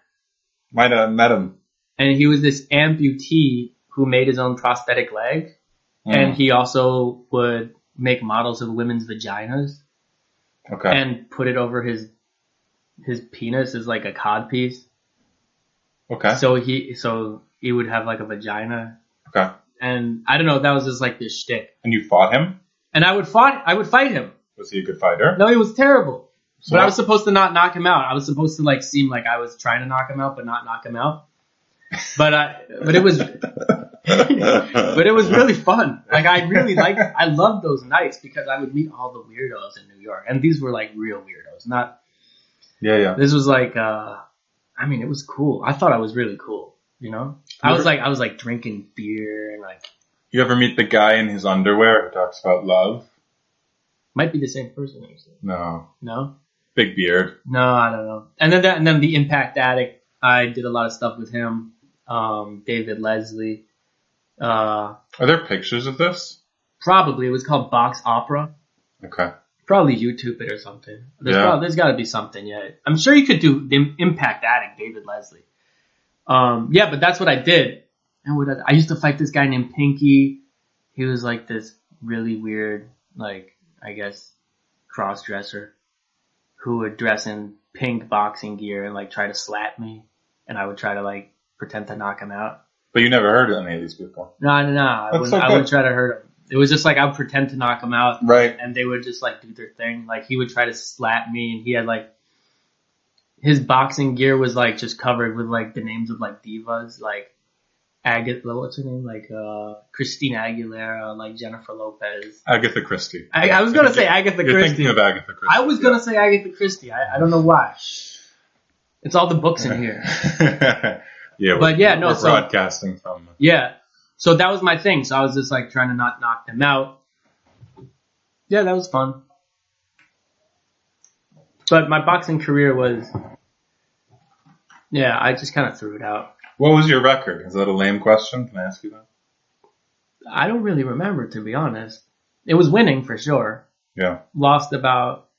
Might have met him. And he was this amputee who made his own prosthetic leg. And he also would make models of women's vaginas. Okay. And put it over his penis as like a codpiece. Okay. So he would have like a vagina. Okay. And I don't know, that was just like this shtick. And you fought him? And I would fight him. Was he a good fighter? No, he was terrible. So but I was supposed to not knock him out. I was supposed to like seem like I was trying to knock him out, but not knock him out. But it was really fun. Like I loved those nights because I would meet all the weirdos in New York, and these were like real weirdos, not. Yeah. This was like, it was cool. I thought I was really cool. You know, I was like drinking beer and like. You ever meet the guy in his underwear who talks about love? Might be the same person, actually. No. Big beard. No, I don't know. And then the Impact Addict. I did a lot of stuff with him. David Leslie. Are there pictures of this? Probably. It was called Box Opera. Okay. Probably YouTube it or something. There's got to be something. Yeah, I'm sure you could do the Impact Addict, David Leslie. But that's what I did. And I used to fight this guy named Pinky. He was like this really weird, like, I guess, cross-dresser who would dress in pink boxing gear and like try to slap me. And I would try to like pretend to knock him out. But you never heard of any of these people? No. I wouldn't try to hurt him. It was just like I would pretend to knock him out. Right. And they would just like do their thing. Like he would try to slap me and he had like, his boxing gear was like just covered with like the names of like divas, like Agatha, what's her name? Like Christina Aguilera, like Jennifer Lopez. Agatha Christie. I was gonna say Agatha Christie. You're thinking of Agatha Christie. I was gonna say Agatha Christie. I don't know why. It's all the books in here. We're broadcasting from. Yeah, so that was my thing. So I was just like trying to not knock them out. Yeah, that was fun. But my boxing career was, I just kind of threw it out. What was your record? Is that a lame question? Can I ask you that? I don't really remember, to be honest. It was winning for sure. Yeah. Lost about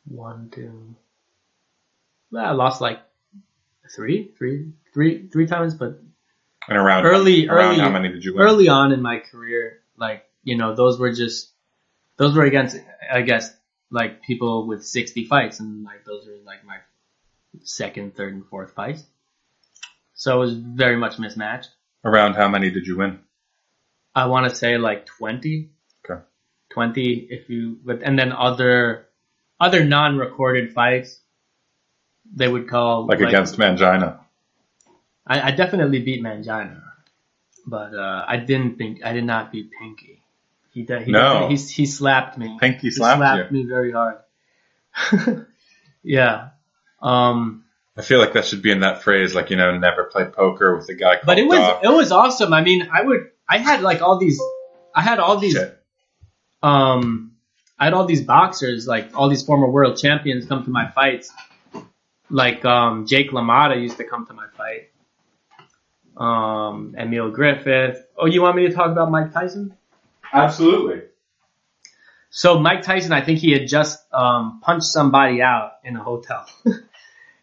1, 2. Well, I lost like three times, but. And around how many did you win? Early on in my career, like, those were against, I guess, like people with 60 fights, and like those are like my second, third, and fourth fights. So it was very much mismatched. Around how many did you win? I want to say like 20. Okay. 20 and then other non-recorded fights, they would call like against Mangina. I definitely beat Mangina, but I did not beat Pinky. He slapped me. Pinky slapped me very hard. Yeah. I feel like that should be in that phrase, like, never play poker with a guy called But it was awesome. I mean, I had all these boxers, like all these former world champions come to my fights. Like Jake LaMotta used to come to my fight. Emil Griffith. Oh, you want me to talk about Mike Tyson? Absolutely. So Mike Tyson, I think he had just punched somebody out in a hotel.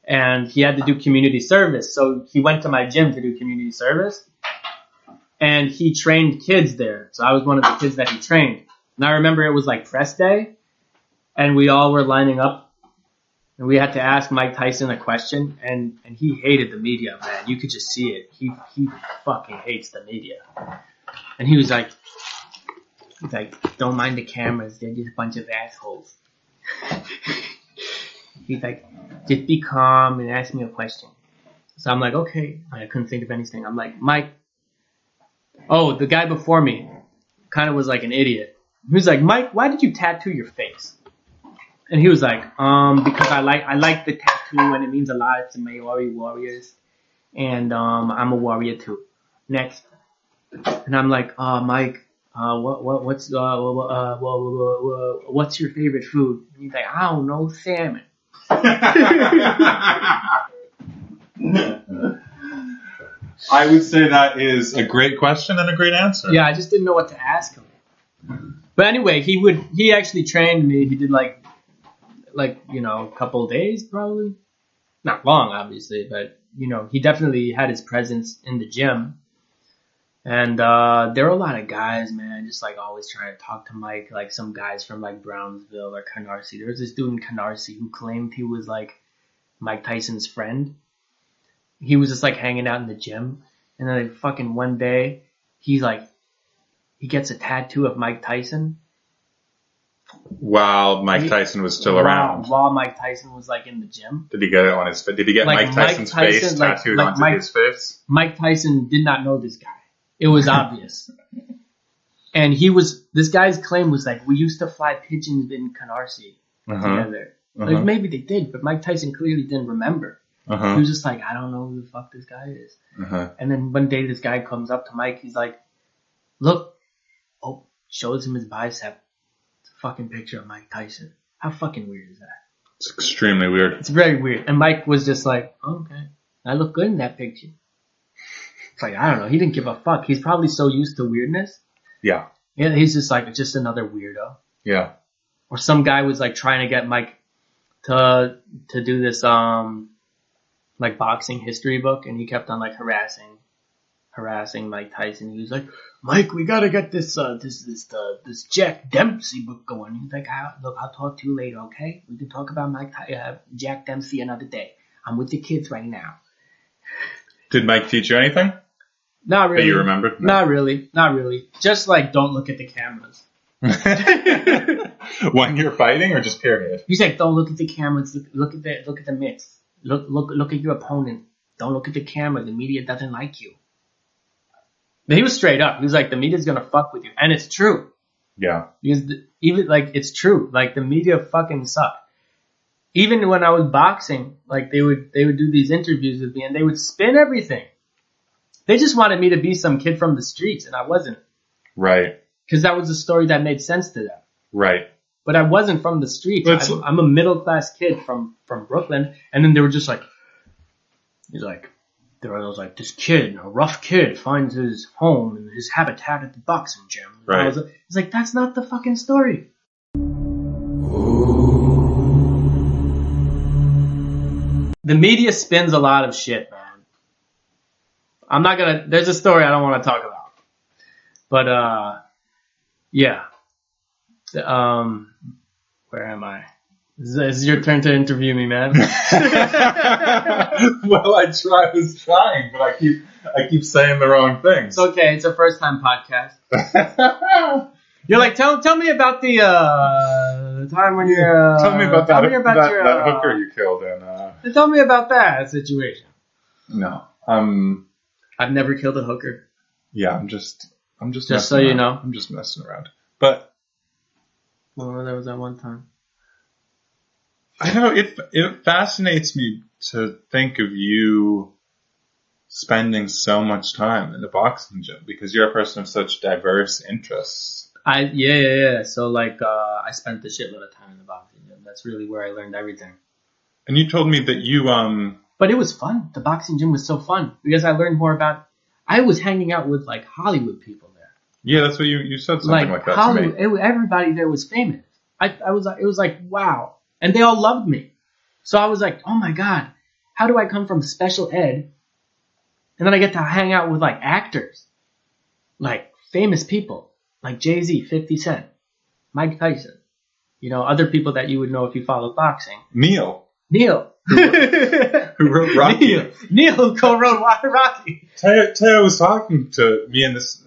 And he had to do community service. So he went to my gym to do community service. And he trained kids there. So I was one of the kids that he trained. And I remember it was like press day. And we all were lining up. And we had to ask Mike Tyson a question. And he hated the media, man. You could just see it. He fucking hates the media. And he was like, don't mind the cameras. They're just a bunch of assholes. He's like, just be calm and ask me a question. So I'm like, okay. I couldn't think of anything. I'm like, Mike. Oh, the guy before me kind of was like an idiot. He was like, Mike, why did you tattoo your face? And he was like, because I like the tattoo and it means a lot to Maori warriors. And I'm a warrior too. Next. And I'm like, Mike, what's your favorite food? And he's like, I don't know, salmon. I would say that is a great question and a great answer. Yeah, I just didn't know what to ask him. But anyway, he actually trained me. He did like a couple of days probably. Not long, obviously, but he definitely had his presence in the gym. And there were a lot of guys, man, just like always trying to talk to Mike, like some guys from like Brownsville or Canarsie. There was this dude in Canarsie who claimed he was like Mike Tyson's friend. He was just like hanging out in the gym. And then like fucking one day, he's like, he gets a tattoo of Mike Tyson. While Mike Tyson was still around. While Mike Tyson was like in the gym. Did he get it on his face? Did he get Mike Tyson's face tattooed onto his face? Mike Tyson did not know this guy. It was obvious. And this guy's claim was like, we used to fly pigeons in Canarsie together. Like maybe they did, but Mike Tyson clearly didn't remember. He was just like, I don't know who the fuck this guy is. And then one day this guy comes up to Mike, he's like, look, shows him his bicep. Fucking picture of Mike Tyson. How fucking weird is that? It's extremely weird. It's very weird. And Mike was just like, oh, okay, I look good in that picture. It's like, I don't know. He didn't give a fuck. He's probably so used to weirdness. Yeah. Yeah. He's just like, just another weirdo. Yeah. Or some guy was like trying to get Mike to do this like boxing history book, and he kept on like harassing Mike Tyson. He was like, Mike, we gotta get this Jack Dempsey book going. He's like, look, I'll talk to you later, okay? We can talk about Jack Dempsey another day. I'm with the kids right now. Did Mike teach you anything? Not really. That you remembered? No. Not really. Just like, don't look at the cameras. When you're fighting, or just period? He's like, don't look at the cameras. Look at the mitts. Look at your opponent. Don't look at the camera. The media doesn't like you. He was straight up. He was like, the media's gonna fuck with you. And it's true. Yeah. Because it's true. Like, the media fucking suck. Even when I was boxing, like, they would do these interviews with me, and they would spin everything. They just wanted me to be some kid from the streets, and I wasn't. Right. Because that was a story that made sense to them. Right. But I wasn't from the streets. I'm a middle-class kid from Brooklyn. And then they were just like, there was like, this kid, a rough kid, finds his home and his habitat at the boxing gym. Right. It's like, that's not the fucking story. The media spins a lot of shit, man. There's a story I don't want to talk about. But, yeah. Where am I? This is your turn to interview me, man. Well, I was trying, but I keep saying the wrong things. It's okay. It's a first time podcast. You're like, tell me about the time when you're. Tell me about that hooker you killed, and tell me about that situation. No, I've never killed a hooker. Yeah, I'm just so you know, I'm just messing around. But well, there was that one time. I don't know. It fascinates me to think of you spending so much time in the boxing gym because you're a person of such diverse interests. Yeah. So like, I spent a shitload of time in the boxing gym. That's really where I learned everything. And you told me that you But it was fun. The boxing gym was so fun because I learned more about. I was hanging out with like Hollywood people there. Yeah, that's what you said something like that Hollywood, to me. Everybody there was famous. It was like, wow. And they all loved me. So I was like, oh my God, how do I come from special ed? And then I get to hang out with like actors, like famous people, like Jay-Z, 50 Cent, Mike Tyson, other people that you would know if you followed boxing. Neil. Who wrote Rocky. Neil who co-wrote Rocky. Teo was talking to me and this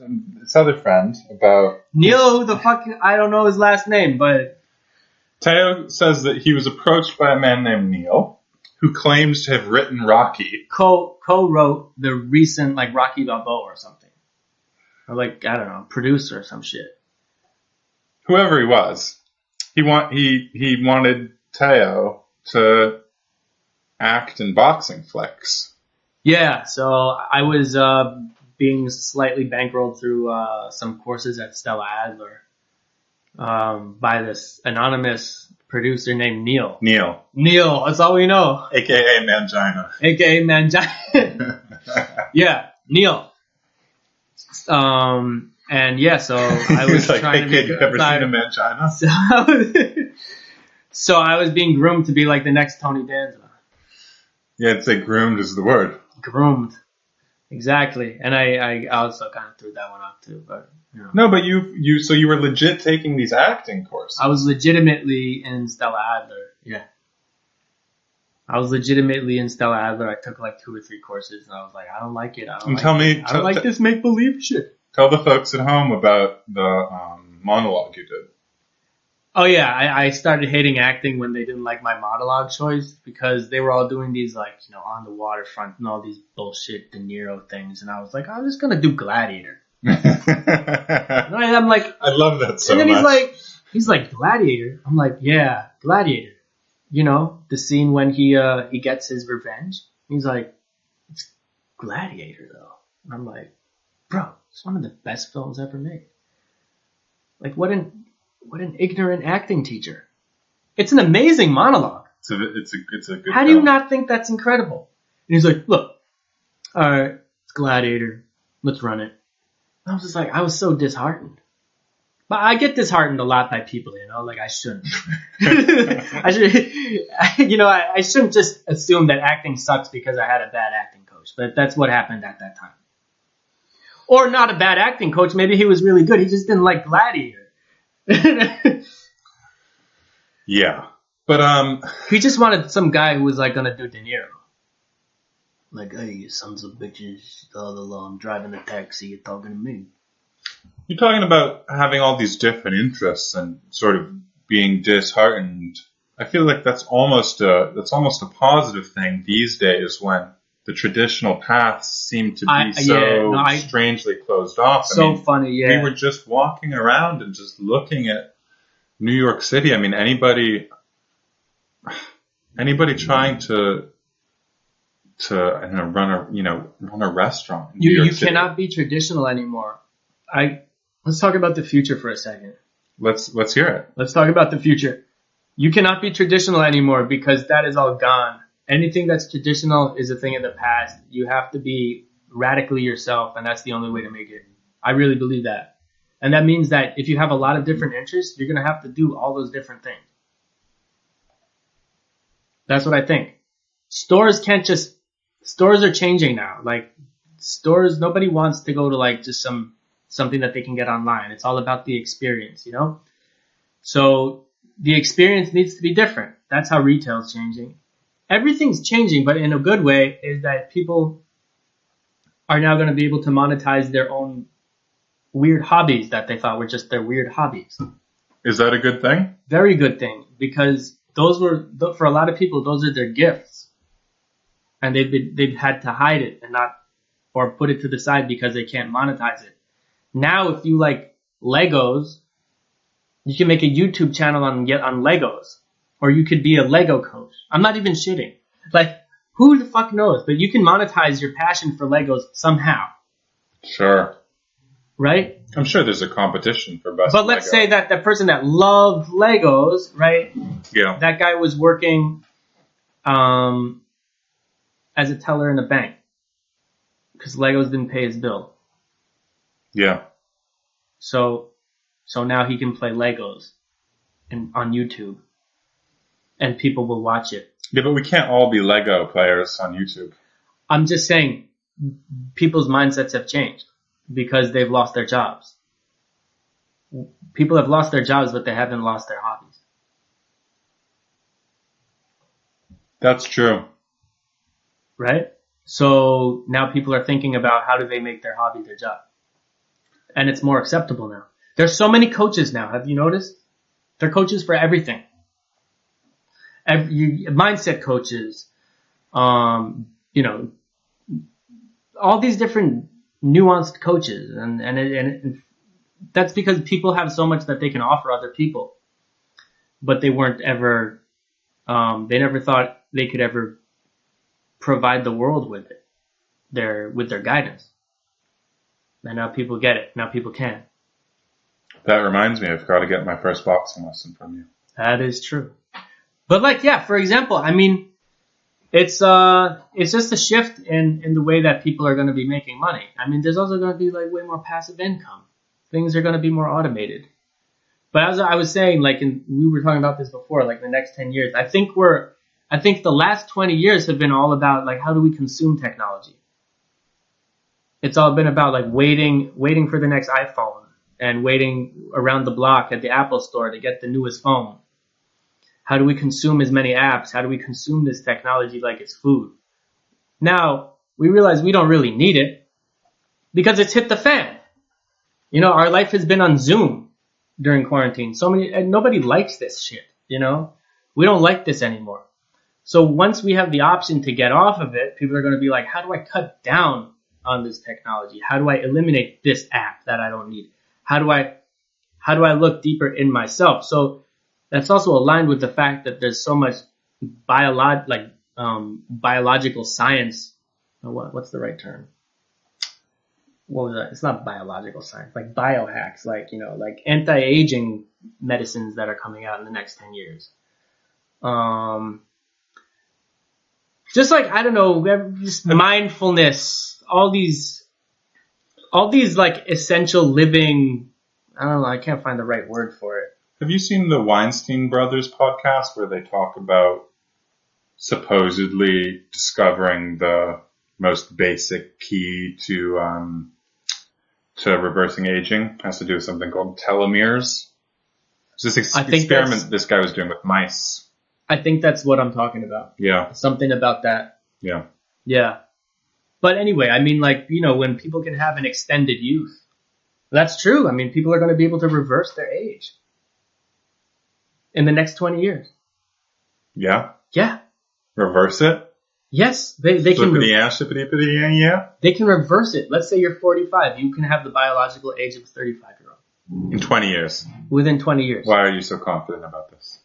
other friend about... Neil, who the fuck, I don't know his last name, but... Teo says that he was approached by a man named Neil, who claims to have written Rocky. Co-wrote the recent, like, Rocky Balboa or something. Or, like, I don't know, producer or some shit. Whoever he was. He wanted Teo to act in boxing flicks. Yeah, so I was being slightly bankrolled through some courses at Stella Adler. By this anonymous producer named Neil. Neil, that's all we know. AKA Mangina. Yeah, Neil. And yeah, so I was like, trying hey, to kid, you ever seen a Mangina? So I was being groomed to be like the next Tony Danza. Yeah, I'd say groomed is the word. Groomed. Exactly. And I also kind of threw that one off too, but... No, but so you were legit taking these acting courses. I was legitimately in Stella Adler. Yeah. I was legitimately in Stella Adler. I took like 2 or 3 courses, and I was like, I don't like it. I don't like this make-believe shit. Tell the folks at home about the monologue you did. Oh yeah, I started hating acting when they didn't like my monologue choice because they were all doing these like, on the waterfront and all these bullshit De Niro things, and I was like, I'm just gonna do Gladiator. I'm like, I love that so much. And then he's like Gladiator. I'm like, yeah, Gladiator. The scene when he gets his revenge. He's like, it's Gladiator though. And I'm like, bro, it's one of the best films ever made. Like, what an ignorant acting teacher. It's an amazing monologue. It's a good How do you not think that's incredible? And he's like, look, all right, it's Gladiator. Let's run it. I was just like, I was so disheartened. But I get disheartened a lot by people, like I shouldn't. I shouldn't just assume that acting sucks because I had a bad acting coach. But that's what happened at that time. Or not a bad acting coach. Maybe he was really good. He just didn't like Gladiator. Yeah. But he just wanted some guy who was like gonna do De Niro. Like, hey, you sons of bitches, all along driving the taxi, you're talking to me. You're talking about having all these different interests and sort of being disheartened. I feel like that's almost a positive thing these days when the traditional paths seem to be strangely closed off. So funny, yeah. We were just walking around and just looking at New York City. I mean, anybody trying to run a restaurant. You cannot be traditional anymore. Let's talk about the future for a second. Let's hear it. Let's talk about the future. You cannot be traditional anymore because that is all gone. Anything that's traditional is a thing of the past. You have to be radically yourself, and that's the only way to make it. I really believe that. And that means that if you have a lot of different interests, you're going to have to do all those different things. That's what I think. Stores are changing now. Like, stores, nobody wants to go to like just something that they can get online. It's all about the experience, So the experience needs to be different. That's how retail's changing. Everything's changing, but in a good way, is that people are now going to be able to monetize their own weird hobbies that they thought were just their weird hobbies. Is that a good thing? Very good thing, because for a lot of people, those are their gifts. And they've had to hide it or put it to the side because they can't monetize it. Now, if you like Legos, you can make a YouTube channel on Legos, or you could be a Lego coach. I'm not even shitting. Like, who the fuck knows? But you can monetize your passion for Legos somehow. Sure. Right? I'm sure there's a competition for best. But let's say that the person that loved Legos, right? Yeah. That guy was working as a teller in a bank because Legos didn't pay his bill. Yeah. So now he can play Legos on YouTube, and people will watch it. Yeah, but we can't all be Lego players on YouTube. I'm just saying, people's mindsets have changed because they've lost their jobs. People have lost their jobs, but they haven't lost their hobbies. That's true. Right? So now people are thinking about how do they make their hobby their job. And it's more acceptable now. There's so many coaches now. Have you noticed? They're coaches for everything. Mindset coaches, all these different nuanced coaches. And that's because people have so much that they can offer other people. But they weren't ever, they never thought they could ever provide the world with it, with their guidance. And now people get it. Now people can. That reminds me, I've got to get my first boxing lesson from you. That is true. But for example, I mean, it's just a shift in the way that people are going to be making money. I mean, there's also going to be like way more passive income. Things are going to be more automated. But as I was saying, we were talking about this before, like the next 10 years, I think the last 20 years have been all about like, how do we consume technology? It's all been about like waiting for the next iPhone and waiting around the block at the Apple store to get the newest phone. How do we consume as many apps? How do we consume this technology like it's food? Now, we realize we don't really need it because it's hit the fan. You know, our life has been on Zoom during quarantine. And nobody likes this shit, you know? We don't like this anymore. So once we have the option to get off of it, people are going to be like, how do I cut down on this technology? How do I eliminate this app that I don't need? How do I look deeper in myself? So that's also aligned with the fact that there's so much biological science. What's the right term? What was that? It's not biological science, like biohacks, like, you know, like anti-aging medicines that are coming out in the next 10 years. Just like, I don't know, just mindfulness, all these like essential living, I don't know, I can't find the right word for it. Have you seen the Weinstein Brothers podcast where they talk about supposedly discovering the most basic key to reversing aging? It has to do with something called telomeres. It's this experiment this guy was doing with mice. I think that's what I'm talking about. Yeah. Something about that. Yeah. Yeah. But anyway, I mean, like, you know, when people can have an extended youth, that's true. I mean, people are going to be able to reverse their age in the next 20 years. Yeah? Yeah. Reverse it? Yes. They can. Yeah. They can reverse it. Let's say you're 45. You can have the biological age of a 35-year-old. In 20 years. Within 20 years. Why are you so confident about this?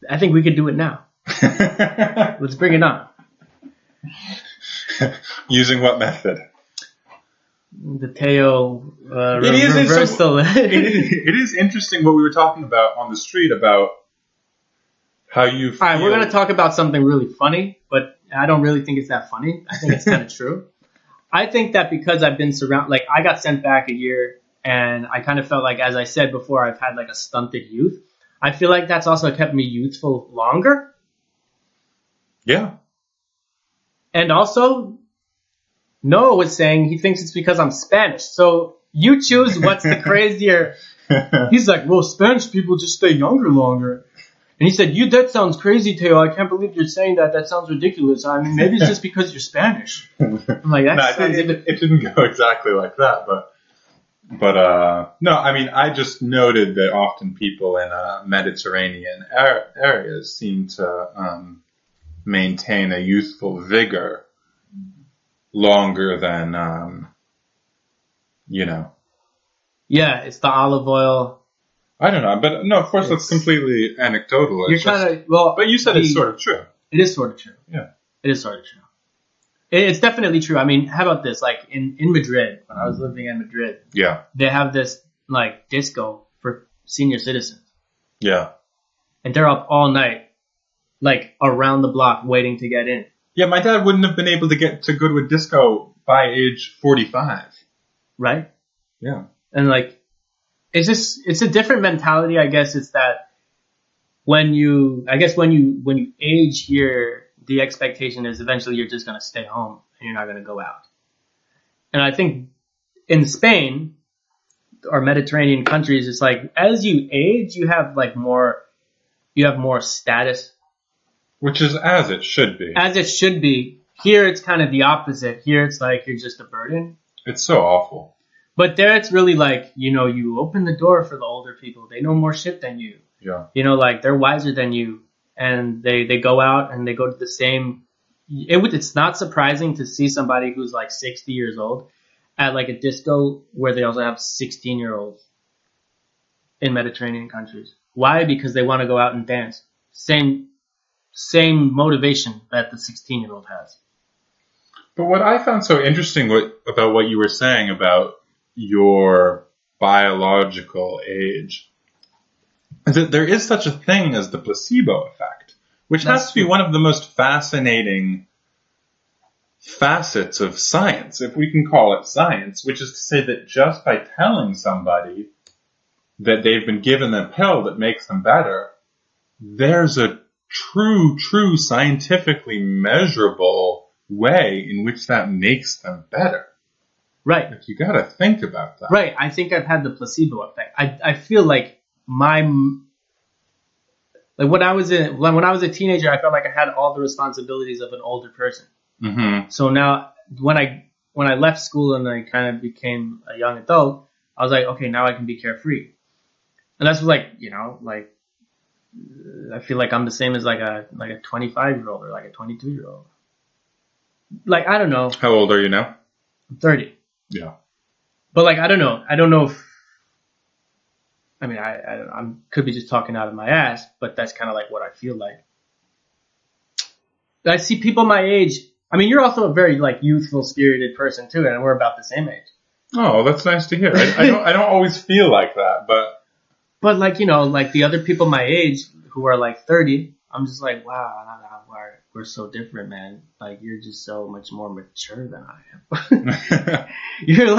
I think we could do it now. Let's bring it on. Using what method? The Teo reversal. It is interesting what we were talking about on the street about how you feel. All right, we're going to talk about something really funny, but I don't really think it's that funny. I think it's kind of true. I think that because I've been surrounded, like I got sent back a year, and I kind of felt like, as I said before, I've had like a stunted youth. I feel like that's also kept me youthful longer. Yeah. And also, Noah was saying he thinks it's because I'm Spanish. So you choose what's the crazier. He's like, well, Spanish people just stay younger longer. And he said, that sounds crazy, Teo. I can't believe you're saying that. That sounds ridiculous. I mean, maybe it's just because you're Spanish. I'm like, it didn't go exactly like that, but no, I mean, I just noted that often people in Mediterranean areas seem to maintain a youthful vigor longer than, you know. Yeah, it's the olive oil. I don't know, but no, of course that's completely anecdotal. You're kind of, well. But you said it's sort of true. It is sort of true. Yeah. It is sort of true. It's definitely true. I mean, how about this? Like in Madrid, when I was living in Madrid, yeah, they have this like disco for senior citizens. Yeah. And they're up all night, like around the block waiting to get in. Yeah, my dad wouldn't have been able to get to go to a disco by age 45. Right? Yeah. And like, it's a different mentality. I guess it's that when you age here, the expectation is eventually you're just going to stay home and you're not going to go out. And I think in Spain or Mediterranean countries, it's like as you age, you have more status. Which is as it should be. As it should be. Here it's kind of the opposite. Here it's like you're just a burden. It's so awful. But there it's really like, you know, you open the door for the older people. They know more shit than you. Yeah. You know, like they're wiser than you. And they go out and they go to the same. It's not surprising to see somebody who's like 60 years old at like a disco where they also have 16-year-olds in Mediterranean countries. Why? Because they want to go out and dance. Same motivation that the 16-year-old has. But what I found so interesting about what you were saying about your biological age is that there is such a thing as the placebo effect, which has to be one of the most fascinating facets of science, if we can call it science, which is to say that just by telling somebody that they've been given a pill that makes them better, there's a true scientifically measurable way in which that makes them better. Right. Like, you gotta think about that. Right. I think I've had the placebo effect. I feel like when I was a teenager, I felt like I had all the responsibilities of an older person. Mm-hmm. So now when I left school and I kind of became a young adult, I was like, okay, now I can be carefree. And that's like, you know, like, I feel like I'm the same as like a 25-year-old or like a 22-year-old. Like, I don't know. How old are you now? I'm 30. Yeah. But like, I don't know. I don't know if, I mean, I could be just talking out of my ass, but that's kind of like what I feel like. I see people my age. I mean, you're also a very like youthful, spirited person too, and we're about the same age. Oh, that's nice to hear. I don't always feel like that, but like, you know, like the other people my age who are like 30, I'm just like, wow, we're so different, man. Like, you're just so much more mature than I am. You're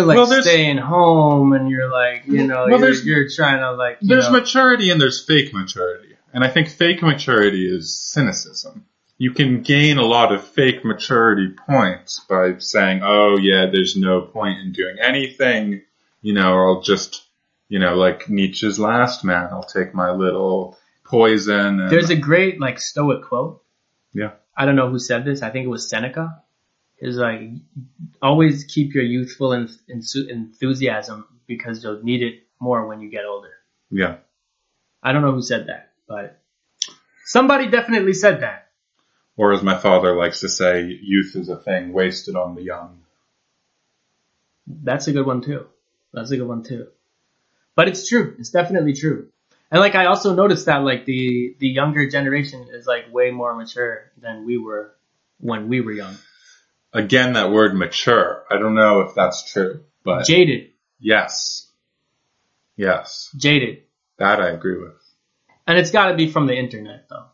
like well, staying home, and you're like, you know, you're trying to like. There's maturity and there's fake maturity, and I think fake maturity is cynicism. You can gain a lot of fake maturity points by saying, oh yeah, there's no point in doing anything, you know, or I'll just, you know, like Nietzsche's Last Man, I'll take my little poison. And there's a great like Stoic quote. Yeah. I don't know who said this. I think it was Seneca. It's like, always keep your youthful enthusiasm because you'll need it more when you get older. Yeah. I don't know who said that, but somebody definitely said that. Or as my father likes to say, youth is a thing wasted on the young. That's a good one too. But it's true. It's definitely true. And like, I also noticed that like the younger generation is like way more mature than we were when we were young. Again, that word mature. I don't know if that's true, but jaded. Yes. Jaded. That I agree with. And it's got to be from the internet, though.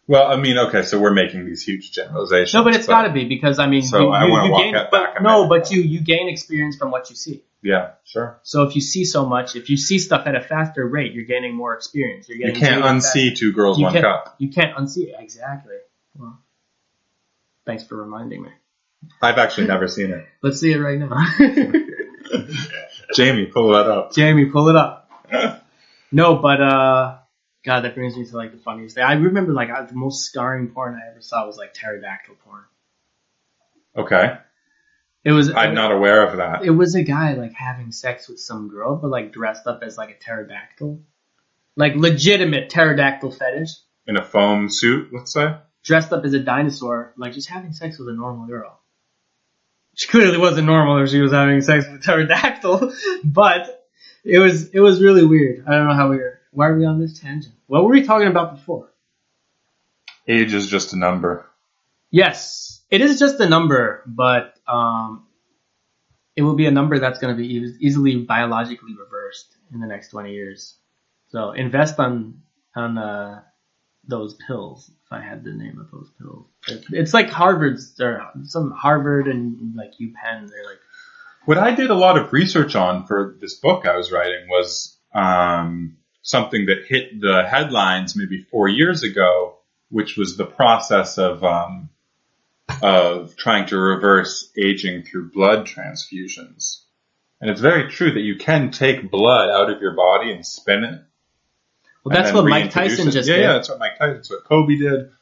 Well, I mean, okay, so we're making these huge generalizations. No, but it's got to be because I mean, so I want to walk that back. But you gain experience from what you see. Yeah, sure. So if you see so much, if you see stuff at a faster rate, you're gaining more experience. You can't unsee Two Girls, One Cup. You can't unsee it, exactly. Well, thanks for reminding me. I've actually never seen it. Let's see it right now. Jamie, pull that up. No, but God, that brings me to like the funniest thing. I remember like the most scarring porn I ever saw was like pterodactyl porn. Okay. I'm not aware of that. It was a guy like having sex with some girl, but like dressed up as like a pterodactyl. Like legitimate pterodactyl fetish. In a foam suit, let's say? Dressed up as a dinosaur, like just having sex with a normal girl. She clearly wasn't normal if she was having sex with a pterodactyl, but it was really weird. I don't know why are we on this tangent? What were we talking about before? Age is just a number. Yes, it is just a number, but it will be a number that's going to be easily biologically reversed in the next 20 years. So invest on those pills. If I had the name of those pills, it's like Harvard's or some Harvard and like UPenn. They're like. What I did a lot of research on for this book I was writing was something that hit the headlines maybe 4 years ago, which was the process of trying to reverse aging through blood transfusions. And it's very true that you can take blood out of your body and spin it. Well, that's what Mike Tyson just did. Yeah, that's what Mike Tyson, that's what Kobe did.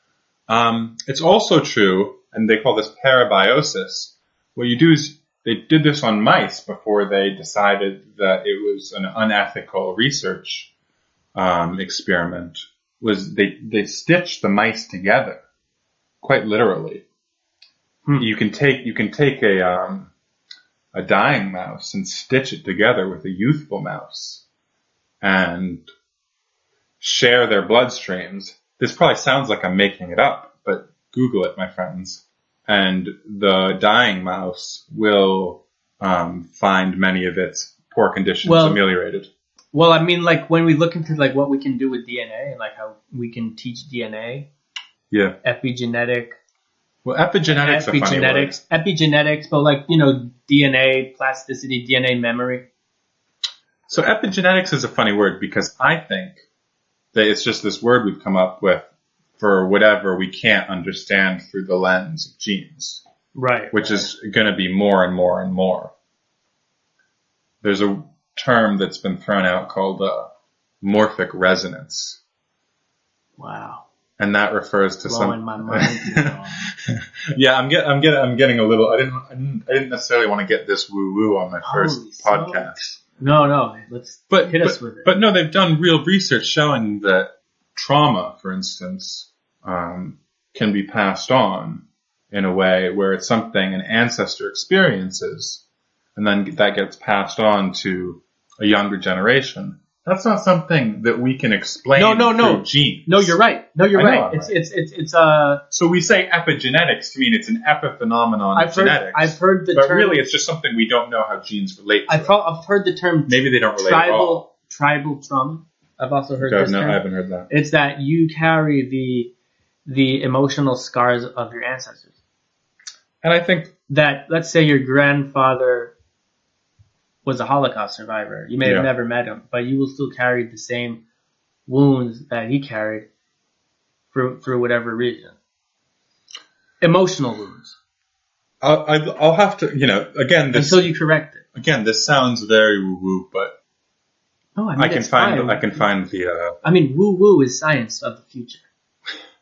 It's also true, and they call this parabiosis. What you do is they did this on mice before they decided that it was an unethical research experiment. Was they stitched the mice together, quite literally. You can take a dying mouse and stitch it together with a youthful mouse, and share their bloodstreams. This probably sounds like I'm making it up, but Google it, my friends. And the dying mouse will find many of its poor conditions ameliorated. Well, I mean, like when we look into like what we can do with DNA and like how we can teach DNA. Yeah. Epigenetic. Well, epigenetics. Epigenetics, but like, you know, DNA plasticity, DNA memory. So epigenetics is a funny word because I think that it's just this word we've come up with for whatever we can't understand through the lens of genes. Right. Which is going to be more and more and more. There's a term that's been thrown out called morphic resonance. Wow. and that refers to blowing my mind. Yeah, I'm getting a little. I didn't necessarily want to get this woo woo on my first podcast. No, let's hit us with it. But no, they've done real research showing that trauma, for instance, can be passed on in a way where it's something an ancestor experiences, and then that gets passed on to a younger generation. That's not something that we can explain through genes. No, you're right. It's So we say epigenetics to mean it's an epiphenomenon of genetics. I've heard the but term. Really, it's just something we don't know how genes relate to. I've heard the term. Maybe they don't relate at all. Tribal trauma. I've also heard this term. I haven't heard that. It's that you carry the emotional scars of your ancestors. And I think that, let's say your grandfather was a Holocaust survivor. You may have never met him, but you will still carry the same wounds that he carried for whatever reason. Emotional wounds. I'll have to, again, until you correct it. Again, this sounds very woo-woo, but I can find the. I mean, woo-woo is science of the future.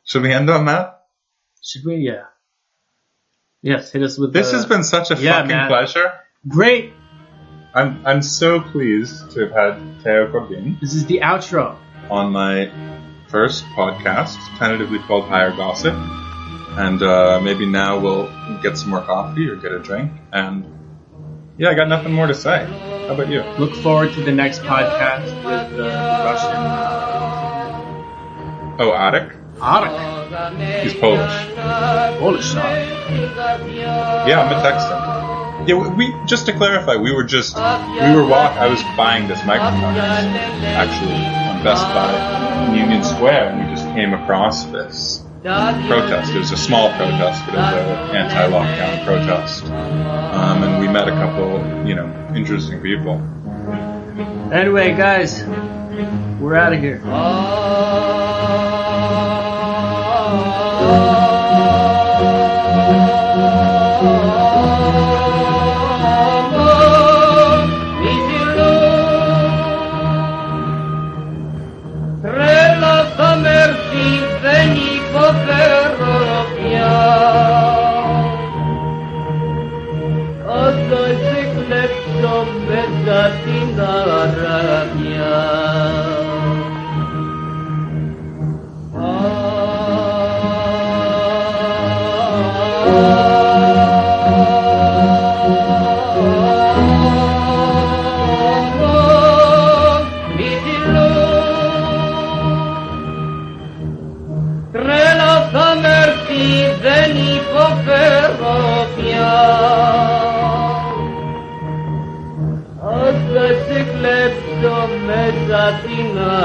Should we end on that? Should we? Yeah. Yes, hit us with this. Has been such a fucking pleasure. Great. I'm so pleased to have had Theo Corbin. This is the outro on my first podcast, tentatively called Higher Gossip, and maybe now we'll get some more coffee or get a drink. And yeah, I got nothing more to say. How about you? Look forward to the next podcast with the Russian. Oh, Arek. He's Polish. Polish. Yeah, I'm gonna text him. Yeah, we just to clarify, I was buying this microphone actually on Best Buy in Union Square, and we just came across this protest. It was a small protest, but it was an anti-lockdown protest, and we met a couple, interesting people. Anyway, guys, we're out of here. Mezzatina